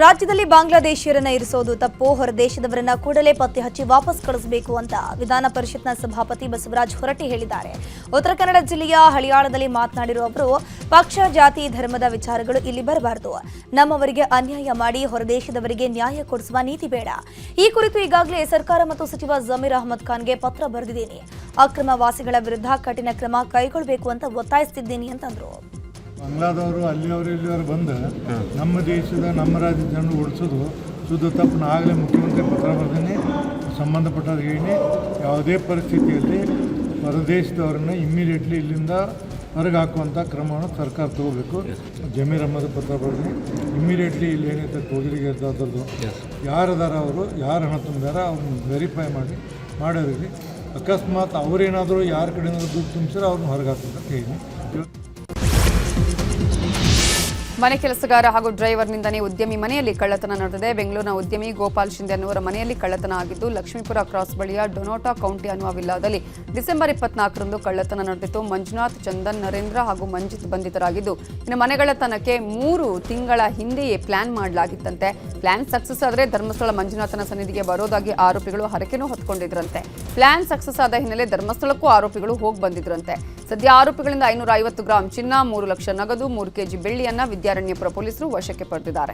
ರಾಜ್ಯದಲ್ಲಿ ಬಾಂಗ್ಲಾದೇಶಿಯರನ್ನ ಇರಿಸೋದು ತಪ್ಪು, ಹೊರ ದೇಶದವರನ್ನ ಕೂಡಲೇ ಪತ್ತೆ ಹಚ್ಚಿ ವಾಪಸ್ ಕಳಿಸಬೇಕು ಅಂತ ವಿಧಾನ ಪರಿಷತ್ನ ಸಭಾಪತಿ ಬಸವರಾಜ ಹೊರಟ್ಟಿ ಹೇಳಿದ್ದಾರೆ. ಉತ್ತರ ಕನ್ನಡ ಜಿಲ್ಲೆಯ ಹಳಿಯಾಳದಲ್ಲಿ ಮಾತನಾಡಿರುವ ಅವರು, ಪಕ್ಷ, ಜಾತಿ, ಧರ್ಮದ ವಿಚಾರಗಳು ಇಲ್ಲಿ ಬರಬಾರದು. ನಮ್ಮವರಿಗೆ ಅನ್ಯಾಯ ಮಾಡಿ ಹೊರದೇಶದವರಿಗೆ ನ್ಯಾಯ ಕೊಡಿಸುವ ನೀತಿ ಬೇಡ. ಈ ಕುರಿತು ಈಗಾಗಲೇ ಸರ್ಕಾರ ಮತ್ತು ಸಚಿವ ಜಮೀರ್ ಅಹಮದ್ ಖಾನ್ಗೆ ಪತ್ರ ಬರೆದಿದ್ದೀನಿ. ಅಕ್ರಮ ವಾಸಿಗಳ ವಿರುದ್ಧ ಕಠಿಣ ಕ್ರಮ ಕೈಗೊಳ್ಳಬೇಕು ಅಂತ ಒತ್ತಾಯಿಸುತ್ತಿದ್ದೀನಿ ಅಂತಂದ್ರು. ಬಾಂಗ್ಲಾದವರು ಅಲ್ಲಿಯವರು ಇಲ್ಲಿಯವರು ಬಂದು ನಮ್ಮ ದೇಶದ, ನಮ್ಮ ರಾಜ್ಯದ ಜನರು ಓಡಿಸೋದು ಶುದ್ಧ ತಪ್ಪು. ಆಗಲೇ ಮುಖ್ಯಮಂತ್ರಿ ಪತ್ರ ಬರೆದೇನೆ, ಸಂಬಂಧಪಟ್ಟವ್ರಿಗೆ ಹೇಳಿ ಯಾವುದೇ ಪರಿಸ್ಥಿತಿಯಲ್ಲಿ ಹೊರದೇಶದವ್ರನ್ನ ಇಮ್ಮಿಡಿಯೇಟ್ಲಿ ಇಲ್ಲಿಂದ ಹೊರಗೆ ಹಾಕುವಂಥ ಕ್ರಮವನ್ನು ಸರ್ಕಾರ ತಗೋಬೇಕು. ಜಮೀರ್ ಅಹಮದ್ ಪ್ರತಾಪ್ ಅವ್ರಿಗೆ ಇಮ್ಮಿಡಿಯೇಟ್ಲಿ ಇಲ್ಲಿ ಏನೈತೆ ಕೋಗಿಲಿಗೆ ಅದ್ರದ್ದು ಯಾರದಾರ ಅವರು ಯಾರು ಹಣ ತುಂಬಿದಾರ ಅವ್ರನ್ನ ವೆರಿಫೈ ಮಾಡೋರಿಗೆ ಅಕಸ್ಮಾತ್ ಅವರೇನಾದರೂ ಯಾರ ಕಡೆ ದುಡ್ಡು ತುಂಬಿಸಿದ್ರೆ ಅವ್ರನ್ನ ಹೊರಗೆ ಹಾಕುವಂತ ಹೇಳಿ. ಮನೆ ಕೆಲಸಗಾರ ಹಾಗೂ ಡ್ರೈವರ್ನಿಂದನೇ ಉದ್ಯಮಿ ಮನೆಯಲ್ಲಿ ಕಳ್ಳತನ ನಡೆದಿದೆ. ಬೆಂಗಳೂರಿನ ಉದ್ಯಮಿ ಗೋಪಾಲ್ ಶಿಂದೆ ಅನ್ನುವರ ಮನೆಯಲ್ಲಿ ಕಳ್ಳತನ ಆಗಿದ್ದು, ಲಕ್ಷ್ಮೀಪುರ ಕ್ರಾಸ್ ಬಳಿಯ ಡೊನೋಟಾ ಕೌಂಟಿ ಅನ್ನುವ ವಿಲ್ಲಾದಲ್ಲಿ ಡಿಸೆಂಬರ್ 24ರಂದು ಕಳ್ಳತನ ನಡೆದಿತ್ತು. ಮಂಜುನಾಥ್, ಚಂದನ್, ನರೇಂದ್ರ ಹಾಗೂ ಮಂಜಿತ್ ಬಂಧಿತರಾಗಿದ್ದು, ಇನ್ನು ಮನೆಗಳ್ಳತನಕ್ಕೆ 3 ತಿಂಗಳ ಹಿಂದೆಯೇ ಪ್ಲಾನ್ ಮಾಡಲಾಗಿತ್ತಂತೆ. ಪ್ಲಾನ್ ಸಕ್ಸಸ್ ಆದರೆ ಧರ್ಮಸ್ಥಳ ಮಂಜುನಾಥನ ಸನ್ನಿಧಿಗೆ ಬರೋದಾಗಿ ಆರೋಪಿಗಳು ಹರಕೆನೂ ಹೊತ್ಕೊಂಡಿದ್ರಂತೆ. ಪ್ಲಾನ್ ಸಕ್ಸಸ್ ಆದ ಹಿನ್ನೆಲೆ ಧರ್ಮಸ್ಥಳಕ್ಕೂ ಆರೋಪಿಗಳು ಹೋಗಿ ಬಂದಿದ್ರಂತೆ. ಸದ್ಯ ಆರೋಪಿಗಳಿಂದ 550 ಗ್ರಾಂ ಚಿನ್ನ, 3 ಲಕ್ಷ ನಗದು, 3 ಕೆಜಿ ಬೆಳ್ಳಿಯನ್ನ ವಿದ್ಯಾರಣ್ಯಪುರ ಪೊಲೀಸರು ವಶಕ್ಕೆ ಪಡೆದಿದ್ದಾರೆ.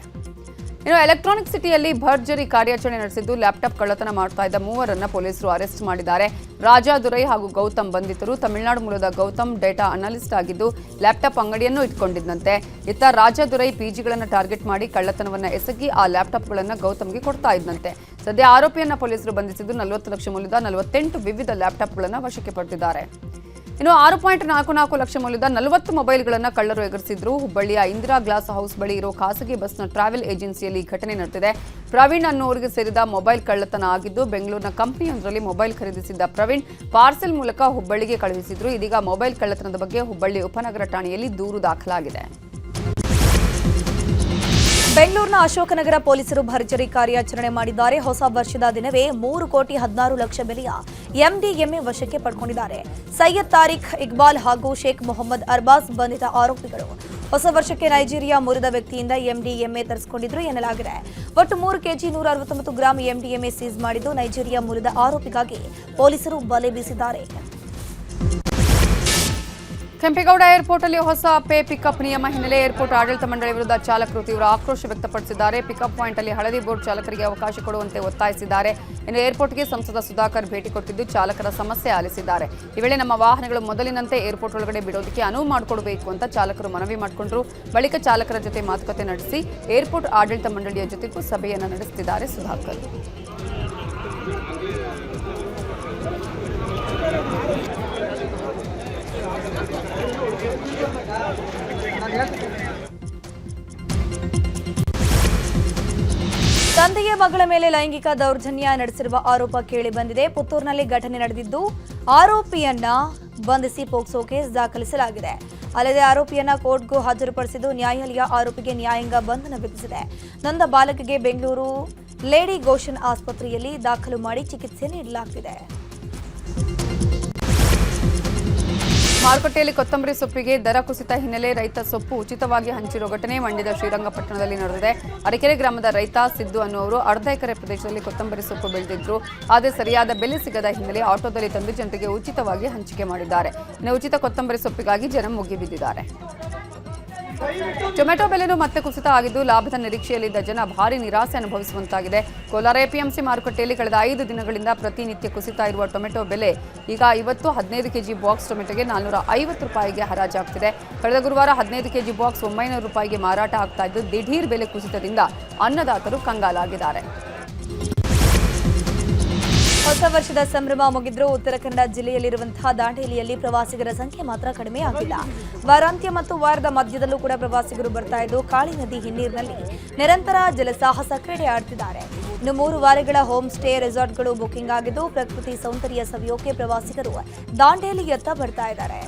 ಇನ್ನು ಎಲೆಕ್ಟ್ರಾನಿಕ್ ಸಿಟಿಯಲ್ಲಿ ಭರ್ಜರಿ ಕಾರ್ಯಾಚರಣೆ ನಡೆಸಿದ್ದು, ಲ್ಯಾಪ್ಟಾಪ್ ಕಳ್ಳತನ ಮಾಡ್ತಾ ಇದ್ದ 3ರನ್ನ ಪೊಲೀಸರು ಅರೆಸ್ಟ್ ಮಾಡಿದ್ದಾರೆ. ರಾಜಾದುರೈ ಹಾಗೂ ಗೌತಮ್ ಬಂಧಿತರು. ತಮಿಳುನಾಡು ಮೂಲದ ಗೌತಮ್ ಡೇಟಾ ಅನಾಲಿಸ್ಟ್ ಆಗಿದ್ದು, ಲ್ಯಾಪ್ಟಾಪ್ ಅಂಗಡಿಯನ್ನು ಇಟ್ಕೊಂಡಿದ್ದಂತೆ. ಇತ್ತ ರಾಜಾದುರೈ ಪಿಜಿಗಳನ್ನು ಟಾರ್ಗೆಟ್ ಮಾಡಿ ಕಳ್ಳತನವನ್ನ ಎಸಗಿ ಆ ಲ್ಯಾಪ್ಟಾಪ್ಗಳನ್ನು ಗೌತಮ್ಗೆ ಕೊಡ್ತಾ ಇದ್ದಂತೆ. ಸದ್ಯ ಆರೋಪಿಯನ್ನ ಪೊಲೀಸರು ಬಂಧಿಸಿದ್ದು, 40 ಲಕ್ಷ ಮೌಲ್ಯದ 48 ವಿವಿಧ ಲ್ಯಾಪ್ಟಾಪ್ಗಳನ್ನು ವಶಕ್ಕೆ ಪಡೆದಿದ್ದಾರೆ. ಇನ್ನು 6.44 ಲಕ್ಷ ಮೌಲ್ಯದ 40 ಮೊಬೈಲ್ಗಳನ್ನು ಕಳ್ಳರು ಎಗರಿಸಿದ್ರು. ಹುಬ್ಬಳ್ಳಿಯ ಇಂದಿರಾ ಗ್ಲಾಸ್ ಹೌಸ್ ಬಳಿ ಇರೋ ಖಾಸಗಿ ಬಸ್ನ ಟ್ರಾವೆಲ್ ಏಜೆನ್ಸಿಯಲ್ಲಿ ಘಟನೆ ನಡೆದಿದೆ. ಪ್ರವೀಣ್ ಅನ್ನೋರಿಗೆ ಸೇರಿದ ಮೊಬೈಲ್ ಕಳ್ಳತನ ಆಗಿದ್ದು, ಬೆಂಗಳೂರಿನ ಕಂಪನಿಯೊಂದರಲ್ಲಿ ಮೊಬೈಲ್ ಖರೀದಿಸಿದ್ದ ಪ್ರವೀಣ್ ಪಾರ್ಸೆಲ್ ಮೂಲಕ ಹುಬ್ಬಳ್ಳಿಗೆ ಕಳುಹಿಸಿದ್ರು. ಇದೀಗ ಮೊಬೈಲ್ ಕಳ್ಳತನದ ಬಗ್ಗೆ ಹುಬ್ಬಳ್ಳಿ ಉಪನಗರ ಠಾಣೆಯಲ್ಲಿ ದೂರು ದಾಖಲಾಗಿದೆ. ಬೆಂಗಳೂರಿನ ಅಶೋಕನಗರ ಪೊಲೀಸರು ಭರ್ಜರಿ ಕಾರ್ಯಾಚರಣೆ ಮಾಡಿದ್ದಾರೆ. ಹೊಸ ವರ್ಷದ ದಿನವೇ 3,16,00,000 ಬೆಲೆಯ ಎಂಡಿಎಂಎ ವಶಕ್ಕೆ ಪಡ್ಕೊಂಡಿದ್ದಾರೆ. ಸೈಯದ್ ತಾರಿಕ್, ಇಕ್ಬಾಲ್ ಹಾಗೂ ಶೇಖ್ ಮೊಹಮ್ಮದ್ ಅರ್ಬಾಸ್ ಬಂಧಿತ ಆರೋಪಿಗಳು. ಹೊಸ ವರ್ಷಕ್ಕೆ ನೈಜೀರಿಯಾ ಮೂಲದ ವ್ಯಕ್ತಿಯಿಂದ ಎಂಡಿಎಂಎ ತರಿಸಿಕೊಂಡಿದ್ರು ಎನ್ನಲಾಗಿದೆ. ಒಟ್ಟು 3 ಕೆಜಿ 169 ಗ್ರಾಂ ಎಂಡಿಎಂಎ ಸೀಸ್ ಮಾಡಿದ್ದು, ನೈಜೀರಿಯಾ ಮೂಲದ ಆರೋಪಿಗಾಗಿ ಪೊಲೀಸರು ಬಲೆ ಬೀಸಿದ್ದಾರೆ. ಕೆಂಪೇಗೌಡ ಏರ್ಪೋರ್ಟ್ ಅಲ್ಲಿ ಹೊಸ ಪೇ ಪಿಕಪ್ ನಿಯಮ ಹಿನ್ನೆಲೆ ಏರ್ಪೋರ್ಟ್ ಆಡಳಿತ ಮಂಡಳಿ ವಿರುದ್ಧ ಚಾಲಕರು ತೀವ್ರ ಆಕ್ರೋಶ ವ್ಯಕ್ತಪಡಿಸಿದ್ದಾರೆ. ಪಿಕಪ್ ಪಾಯಿಂಟ್ ಅಲ್ಲಿ ಹಳದಿ ಬೋರ್ಡ್ ಚಾಲಕರಿಗೆ ಅವಕಾಶ ಕೊಡುವಂತೆ ಒತ್ತಾಯಿಸಿದ್ದಾರೆ. ಇನ್ನು ಏರ್ಪೋರ್ಟ್ಗೆ ಸಂಸದ ಸುಧಾಕರ್ ಭೇಟಿ ಕೊಟ್ಟಿದ್ದು, ಚಾಲಕರ ಸಮಸ್ಯೆ ಆಲಿಸಿದ್ದಾರೆ. ಈ ವೇಳೆ ನಮ್ಮ ವಾಹನಗಳು ಮೊದಲಿನಂತೆ ಏರ್ಪೋರ್ಟ್ ಒಳಗಡೆ ಬಿಡೋದಕ್ಕೆ ಅನುವು ಮಾಡಿಕೊಡಬೇಕು ಅಂತ ಚಾಲಕರು ಮನವಿ ಮಾಡಿಕೊಂಡ್ರು. ಬಳಿಕ ಚಾಲಕರ ಜೊತೆ ಮಾತುಕತೆ ನಡೆಸಿ ಏರ್ಪೋರ್ಟ್ ಆಡಳಿತ ಮಂಡಳಿಯ ಜೊತೆಗೂ ಸಭೆಯನ್ನು ನಡೆಸುತ್ತಿದ್ದಾರೆ ಸುಧಾಕರ್. ತಂದೆಯ ಮಗಳ ಮೇಲೆ ಲೈಂಗಿಕ ದೌರ್ಜನ್ಯ ನಡೆಸಿರುವ ಆರೋಪ ಕೇಳಿ ಬಂದಿದೆ. ಪುತ್ತೂರಿನಲ್ಲಿ ಘಟನೆ ನಡೆದಿದ್ದು, ಆರೋಪಿಯನ್ನ ಬಂಧಿಸಿ ಪೋಕ್ಸೋ ಕೇಸ್ ದಾಖಲಿಸಲಾಗಿದೆ. ಅಲ್ಲದೆ ಆರೋಪಿಯನ್ನ ಕೋರ್ಟ್ಗೂ ಹಾಜರುಪಡಿಸಿದ್ದು, ನ್ಯಾಯಾಲಯ ಆರೋಪಿಗೆ ನ್ಯಾಯಾಂಗ ಬಂಧನ ವಿಧಿಸಿದೆ. ನೊಂದ ಬಾಲಕಿಗೆ ಬೆಂಗಳೂರು ಲೇಡಿ ಗೋಶನ್ ಆಸ್ಪತ್ರೆಯಲ್ಲಿ ದಾಖಲು ಮಾಡಿ ಚಿಕಿತ್ಸೆ ನೀಡಲಾಗುತ್ತಿದೆ. ಮಾರುಕಟ್ಟೆಯಲ್ಲಿ ಕೊತ್ತಂಬರಿ ಸೊಪ್ಪಿಗೆ ದರ ಕುಸಿತ ಹಿನ್ನೆಲೆ ರೈತ ಸೊಪ್ಪು ಉಚಿತವಾಗಿ ಹಂಚಿರುವ ಘಟನೆ ಮಂಡ್ಯದ ಶ್ರೀರಂಗಪಟ್ಟಣದಲ್ಲಿ ನಡೆದಿದೆ. ಅರಕೆರೆ ಗ್ರಾಮದ ರೈತ ಸಿದ್ದು ಅನ್ನುವರು ಅರ್ಧ ಎಕರೆ ಪ್ರದೇಶದಲ್ಲಿ ಕೊತ್ತಂಬರಿ ಸೊಪ್ಪು ಬೆಳೆದಿದ್ರು. ಆದರೆ ಸರಿಯಾದ ಬೆಲೆ ಸಿಗದ ಹಿನ್ನೆಲೆ ಆಟೋದಲ್ಲಿ ತಂದು ಜನರಿಗೆ ಉಚಿತವಾಗಿ ಹಂಚಿಕೆ ಮಾಡಿದ್ದಾರೆ. ಇನ್ನು ಉಚಿತ ಕೊತ್ತಂಬರಿ ಸೊಪ್ಪಿಗಾಗಿ ಜನ ಮುಗಿಬಿದ್ದಿದ್ದಾರೆ. ಟೊಮೆಟೊ ಬೆಲೆನೂ ಮತ್ತೆ ಕುಸಿತ ಆಗಿದ್ದು, ಲಾಭದ ನಿರೀಕ್ಷೆಯಲ್ಲಿದ್ದ ಜನ ಭಾರಿ ನಿರಾಸೆ ಅನುಭವಿಸುವಂತಾಗಿದೆ. ಕೋಲಾರ ಎಪಿಎಂಸಿ ಮಾರುಕಟ್ಟೆಯಲ್ಲಿ ಕಳೆದ 5 ದಿನಗಳಿಂದ ಪ್ರತಿನಿತ್ಯ ಕುಸಿತ ಇರುವ ಟೊಮೆಟೊ ಬೆಲೆ ಈಗ ಇವತ್ತು 15 ಕೆಜಿ ಬಾಕ್ಸ್ ಟೊಮೆಟೊಗೆ 450 ರೂಪಾಯಿಗೆ ಹರಾಜಾಗ್ತಿದೆ. ಕಳೆದ ಗುರುವಾರ 15 ಕೆಜಿ ಬಾಕ್ಸ್ 900 ರೂಪಾಯಿಗೆ ಮಾರಾಟ ಆಗ್ತಾ ಇದ್ದು, ದಿಢೀರ್ ಬೆಲೆ ಕುಸಿತದಿಂದ ಅನ್ನದಾತರು ಕಂಗಾಲಾಗಿದ್ದಾರೆ. ಹೊಸ ವರ್ಷದ ಸಂಭ್ರಮ ಮುಗಿದ್ರೂ ಉತ್ತರ ಕನ್ನಡ ಜಿಲ್ಲೆಯಲ್ಲಿರುವಂತಹ ದಾಂಡೇಲಿಯಲ್ಲಿ ಪ್ರವಾಸಿಗರ ಸಂಖ್ಯೆ ಮಾತ್ರ ಕಡಿಮೆ ಆಗಿಲ್ಲ. ವಾರಾಂತ್ಯ ಮತ್ತು ವಾರದ ಮಧ್ಯದಲ್ಲೂ ಕೂಡ ಪ್ರವಾಸಿಗರು ಬರ್ತಾ ಇದ್ದು, ಕಾಳಿ ನದಿ ಹಿನ್ನೀರಿನಲ್ಲಿ ನಿರಂತರ ಜಲಸಾಹಸ ಕ್ರೀಡೆ ಆಡ್ತಿದ್ದಾರೆ. ಇನ್ನು 3 ವಾರಗಳ ಹೋಮ್ ಸ್ಟೇ ರೆಸಾರ್ಟ್ಗಳು ಬುಕಿಂಗ್ ಆಗಿದ್ದು, ಪ್ರಕೃತಿ ಸೌಂದರ್ಯ ಸವಿಯೋಕೆ ಪ್ರವಾಸಿಗರು ದಾಂಡೇಲಿಯತ್ತ ಬರ್ತಾ ಇದ್ದಾರೆ.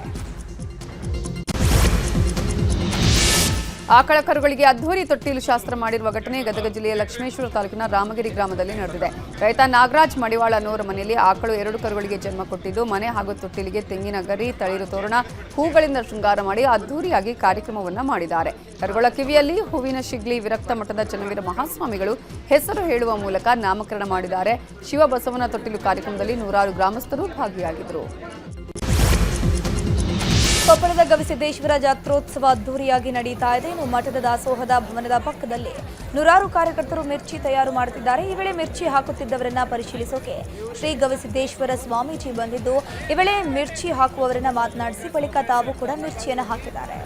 ಆಕಳ ಕರುಗಳಿಗೆ ಅದ್ಧೂರಿ ತೊಟ್ಟಿಲು ಶಾಸ್ತ್ರ ಮಾಡಿರುವ ಘಟನೆ ಗದಗ ಜಿಲ್ಲೆಯ ಲಕ್ಷ್ಮೇಶ್ವರ ತಾಲೂಕಿನ ರಾಮಗಿರಿ ಗ್ರಾಮದಲ್ಲಿ ನಡೆದಿದೆ. ರೈತ ನಾಗರಾಜ್ ಮಡಿವಾಳ ಅನ್ನೋರ ಮನೆಯಲ್ಲಿ ಆಕಳು 2 ಕರುಗಳಿಗೆ ಜನ್ಮ ಕೊಟ್ಟಿದ್ದು, ಮನೆ ಹಾಗೂ ತೊಟ್ಟಿಲಿಗೆ ತೆಂಗಿನ ಗರಿ, ತಳಿರು ತೋರಣ, ಹೂಗಳಿಂದ ಶೃಂಗಾರ ಮಾಡಿ ಅದ್ಧೂರಿಯಾಗಿ ಕಾರ್ಯಕ್ರಮವನ್ನ ಮಾಡಿದ್ದಾರೆ. ಕರುಗಳ ಕಿವಿಯಲ್ಲಿ ಹೂವಿನ ಶಿಗ್ಲಿ ವಿರಕ್ತ ಮಠದ ಚನ್ನವೀರ ಮಹಾಸ್ವಾಮಿಗಳು ಹೆಸರು ಹೇಳುವ ಮೂಲಕ ನಾಮಕರಣ ಮಾಡಿದ್ದಾರೆ. ಶಿವಬಸವನ ತೊಟ್ಟಿಲು ಕಾರ್ಯಕ್ರಮದಲ್ಲಿ 100 ಗ್ರಾಮಸ್ಥರು ಭಾಗಿಯಾಗಿದ್ದರು. ಕೊಪ್ಪಳದ ಗವಿಸಿದ್ದೇಶ್ವರ ಜಾತ್ರೋತ್ಸವ ಅದ್ದೂರಿಯಾಗಿ ನಡೀತಾ ಇದೆ. ಇನ್ನು ಮಠದ ದಾಸೋಹದ ಭವನದ ಪಕ್ಕದಲ್ಲಿ 100 ಕಾರ್ಯಕರ್ತರು ಮಿರ್ಚಿ ತಯಾರು ಮಾಡುತ್ತಿದ್ದಾರೆ. ಈ ವೇಳೆ ಮಿರ್ಚಿ ಹಾಕುತ್ತಿದ್ದವರನ್ನ ಪರಿಶೀಲಿಸೋಕೆ ಶ್ರೀ ಗವಿಸಿದ್ದೇಶ್ವರ ಸ್ವಾಮೀಜಿ ಬಂದಿದ್ದು, ಈ ವೇಳೆ ಮಿರ್ಚಿ ಹಾಕುವವರನ್ನ ಮಾತನಾಡಿಸಿ ಬಳಿಕ ತಾವು ಕೂಡ ಮಿರ್ಚಿಯನ್ನು ಹಾಕಿದ್ದಾರೆ.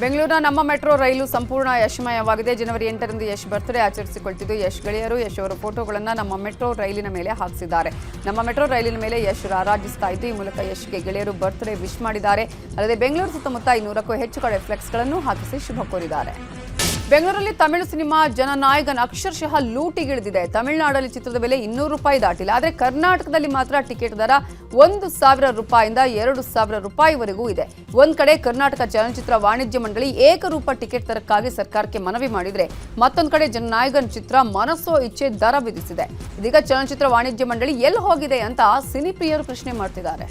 ಬೆಂಗಳೂರಿನ ನಮ್ಮ ಮೆಟ್ರೋ ರೈಲು ಸಂಪೂರ್ಣ ಯಶಮಯವಾಗಿದೆ. ಜನವರಿ 8ರಂದು ಯಶ್ ಬರ್ತ್ಡೇ ಆಚರಿಸಿಕೊಳ್ತಿದ್ದು ಯಶ್ ಗೆಳೆಯರು ಯಶ್ ಅವರ ಫೋಟೋಗಳನ್ನು ನಮ್ಮ ಮೆಟ್ರೋ ರೈಲಿನ ಮೇಲೆ ಹಾಕಿಸಿದ್ದಾರೆ. ನಮ್ಮ ಮೆಟ್ರೋ ರೈಲಿನ ಮೇಲೆ ಯಶ್ ರಾರಾಜಿಸ್ತಾ ಇದ್ದು ಈ ಮೂಲಕ ಯಶ್ಗೆ ಗೆಳೆಯರು ಬರ್ತ್ಡೇ ವಿಶ್ ಮಾಡಿದ್ದಾರೆ. ಅಲ್ಲದೆ ಬೆಂಗಳೂರು ಸುತ್ತಮುತ್ತ 200ಕ್ಕೂ ಹೆಚ್ಚು ಕಡೆ ಫ್ಲೆಕ್ಸ್ಗಳನ್ನು ಹಾಕಿಸಿ ಶುಭ ಕೋರಿದ್ದಾರೆ. ಬೆಂಗಳೂರಲ್ಲಿ ತಮಿಳು ಸಿನಿಮಾ ಜನನಾಯಕನ್ ಅಕ್ಷರಶಃ ಲೂಟಿಗಿಳಿದಿದೆ. ತಮಿಳುನಾಡಲ್ಲಿ ಚಿತ್ರದ ಬೆಲೆ 200 ರೂಪಾಯಿ ದಾಟಿಲ್ಲ. ಆದರೆ ಕರ್ನಾಟಕದಲ್ಲಿ ಮಾತ್ರ ಟಿಕೆಟ್ ದರ 1,000 ರೂಪಾಯಿಂದ 2,000 ರೂಪಾಯಿವರೆಗೂ ಇದೆ. ಒಂದ್ ಕಡೆ ಕರ್ನಾಟಕ ಚಲನಚಿತ್ರ ವಾಣಿಜ್ಯ ಮಂಡಳಿ ಏಕರೂಪ ಟಿಕೆಟ್ ದರಕ್ಕಾಗಿ ಸರ್ಕಾರಕ್ಕೆ ಮನವಿ ಮಾಡಿದ್ರೆ, ಮತ್ತೊಂದು ಕಡೆ ಜನನಾಯಕನ್ ಚಿತ್ರ ಮನಸೋ ಇಚ್ಛೆ ದರ ವಿಧಿಸಿದೆ. ಇದೀಗ ಚಲನಚಿತ್ರ ವಾಣಿಜ್ಯ ಮಂಡಳಿ ಎಲ್ಲಿ ಹೋಗಿದೆ ಅಂತ ಸಿನಿಪ್ರಿಯರು ಪ್ರಶ್ನೆ ಮಾಡ್ತಿದ್ದಾರೆ.